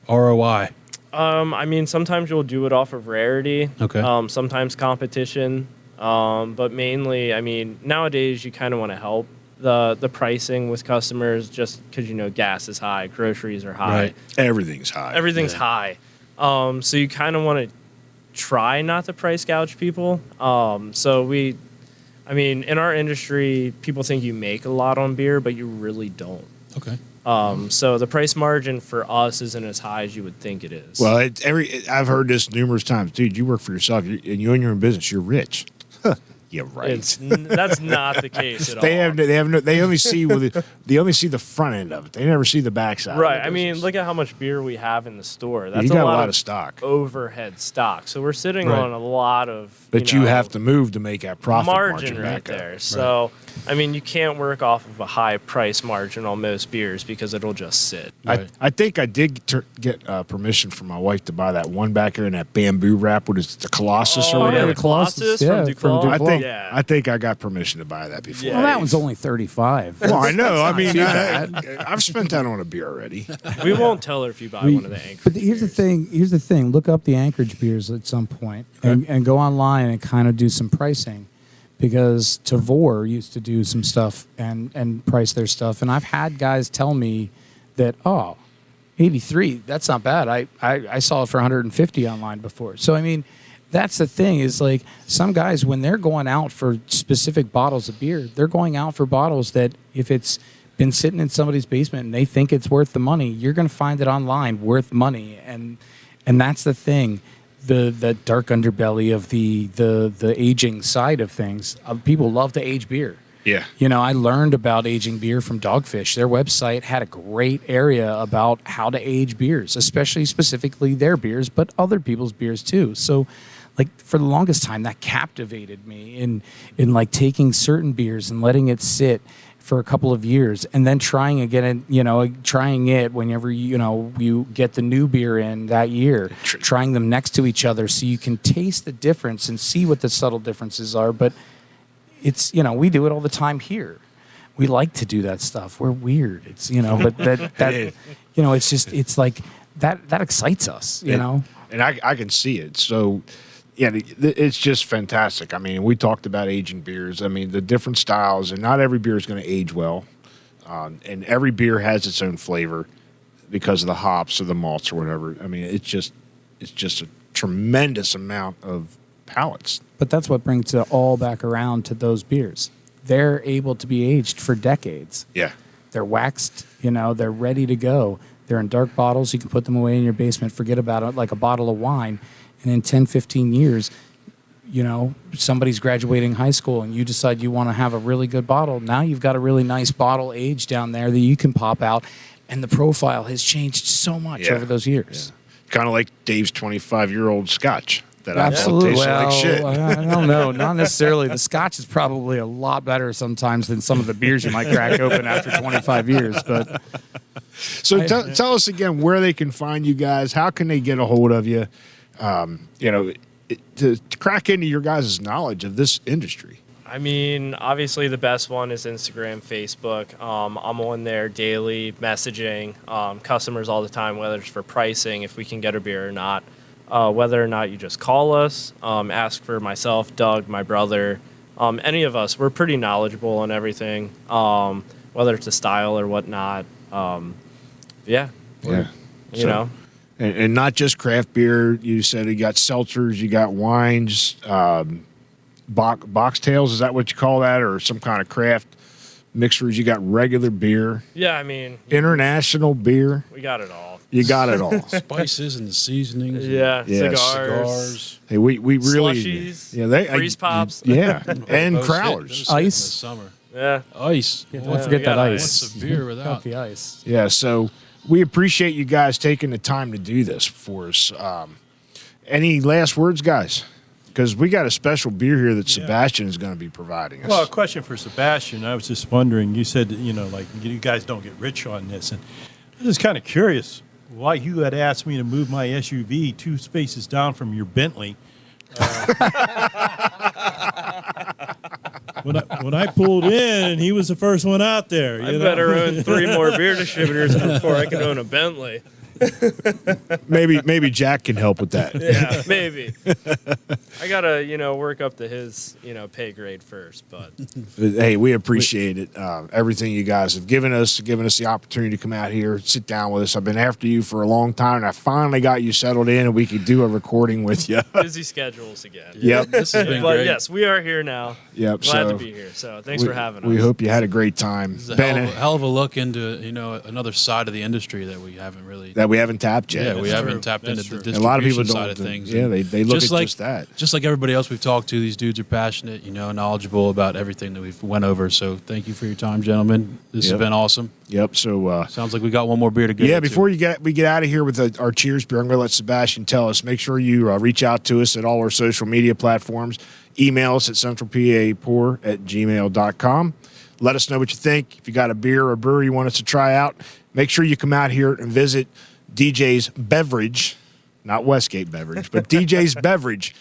ROI? I mean, sometimes you'll do it off of rarity. Okay. Sometimes competition. But mainly, I mean, nowadays you kind of want to help the pricing with customers, just because gas is high, groceries are high, Right. Everything's high. everything's Yeah. high. So you kind of want to try not to price gouge people. In our industry, people think you make a lot on beer, but you really don't. Okay. So the price margin for us isn't as high as you would think it is. Well, I've heard this numerous times. Dude, you work for yourself and you own your own business. You're rich. Yeah, right. That's not the case at all. They only see the front end of it. They never see the backside. Right. Of the I mean, business. look at how much beer we have in the store. That's you got a lot of stock, overhead stock. So we're sitting Right. on a lot of but you have to move to make that profit margin margin right back up. there. So I mean, you can't work off of a high price margin on most beers because it'll just sit. Right. I think I did get permission from my wife to buy that one back there in that bamboo wrap. What is it, the Colossus or Oh, whatever? yeah, the Colossus yeah, from from Duclaw. Duclaw. I think I got permission to buy that before. Yeah. Well, that one's only 35. Well, I know. I mean, too bad. I've spent that on a beer already. We won't tell her if you buy one of the Anchorage. But here's the thing. Here's the thing. Look up the Anchorage beers at some point and go online and kind of do some pricing, because Tavor used to do some stuff and price their stuff. And I've had guys tell me that, 83, that's not bad. I saw it for 150 online before. So I mean, that's the thing is like some guys, when they're going out for specific bottles of beer, they're going out for bottles that if it's been sitting in somebody's basement and they think it's worth the money, you're going to find it online worth money. And that's the thing. The dark underbelly of the aging side of things. People love to age beer. Yeah. You know, I learned about aging beer from Dogfish. Their website had a great area about how to age beers, especially specifically their beers, but other people's beers too. So, like, for the longest time, that captivated me in like taking certain beers and letting it sit for a couple of years and then trying again, and trying it whenever you get the new beer in that year, trying them next to each other so you can taste the difference and see what the subtle differences are. But it's, we do it all the time here. We like to do that stuff. We're weird. It's, but that it's just, it's like that excites us, know? And I can see it. So, yeah, it's just fantastic. I mean, we talked about aging beers. I mean, the different styles, and not every beer is going to age well. And every beer has its own flavor because of the hops or the malts or whatever. I mean, it's just a tremendous amount of palates. But that's what brings it all back around to those beers. They're able to be aged for decades. Yeah. They're waxed, they're ready to go. They're in dark bottles. You can put them away in your basement, forget about it, like a bottle of wine. And in 10, 15 years, somebody's graduating high school and you decide you want to have a really good bottle. Now you've got a really nice bottle aged down there that you can pop out. And the profile has changed so much over those years. Yeah. Kind of like Dave's 25-year-old scotch. That absolutely. Tastes like shit. I don't know. Not necessarily. The scotch is probably a lot better sometimes than some of the beers you might crack open after 25 years. But so tell us again where they can find you guys. How can they get a hold of you? To crack into your guys' knowledge of this industry. I mean, obviously the best one is Instagram, Facebook. I'm on there daily messaging customers all the time, whether it's for pricing, if we can get a beer or not. Whether or not you just call us, ask for myself, Doug, my brother, any of us. We're pretty knowledgeable on everything, whether it's a style or whatnot. You know. And not just craft beer. You said you got seltzers, you got wines, boxtails. Is that what you call that? Or some kind of craft mixers? You got regular beer. Yeah, I mean. International beer. We got it all. You got it all. Spices and the seasonings. Yeah, cigars. Hey, we really. Slushies. Yeah, they freeze pops. Yeah, and crowlers. Ice. In the Ice. summer. Yeah. Ice. don't forget that ice. What's a beer without Got the ice. Yeah, so we appreciate you guys taking the time to do this for us. Any last words, guys? Because we got a special beer here that Sebastian is going to be providing us. Well, a question for Sebastian. I was just wondering, you said, like you guys don't get rich on this. And I'm just kind of curious why you had asked me to move my SUV 2 spaces down from your Bentley. When I pulled in, and he was the first one out there. I better own 3 more beer distributors before I can own a Bentley. Maybe Jack can help with that. Yeah, maybe. I gotta, work up to his, pay grade first. But hey, we appreciate it. Everything you guys have given us the opportunity to come out here, sit down with us. I've been after you for a long time, and I finally got you settled in, and we could do a recording with you. Busy schedules again. Yep. This has been But great. yes, we are here now. Yep. Glad to be here. So thanks for having us. We hope you had a great time. It's a hell of a look into another side of the industry that we haven't really. That we haven't tapped yet. Yeah, we haven't tapped That's into the true. distribution A lot of people don't. side of things. Yeah, they look just at like, just that. Just like everybody else we've talked to, these dudes are passionate, knowledgeable about everything that we've went over. So thank you for your time, gentlemen. This has been awesome. Yep. So Sounds like we got one more beer to go. yeah, before we get out of here with our cheers beer, I'm going to let Sebastian tell us. Make sure you reach out to us at all our social media platforms. Email us at centralpapour@gmail.com. Let us know what you think. If you got a beer or a brewery you want us to try out, make sure you come out here and visit DJ's Beverage, not Westgate Beverage, but DJ's Beverage.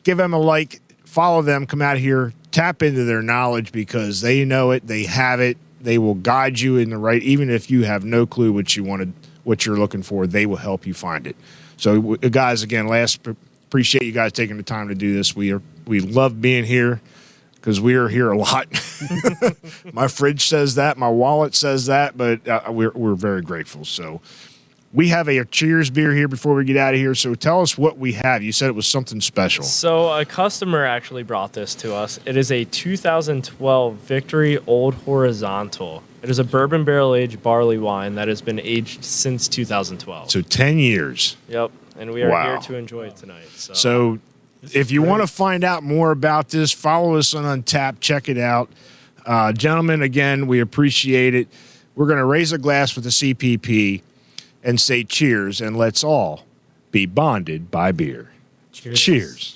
Give them a like, follow them, come out here, tap into their knowledge because they know it, they have it, they will guide you in the right, even if you have no clue what you're looking for, they will help you find it. So guys, again, appreciate you guys taking the time to do this. We love being here because we are here a lot. My fridge says that, my wallet says that, but we're very grateful. So we have a Cheers beer here before we get out of here. So tell us what we have. You said it was something special. So a customer actually brought this to us. It is a 2012 Victory Old Horizontal. It is a bourbon barrel aged barley wine that has been aged since 2012. So 10 years. Yep, and we are Wow. here to enjoy it tonight. So if you want to find out more about this, follow us on Untapped. Check it out. Gentlemen, again, we appreciate it. We're going to raise a glass with the CPP and say cheers, and let's all be bonded by beer. Cheers. Cheers.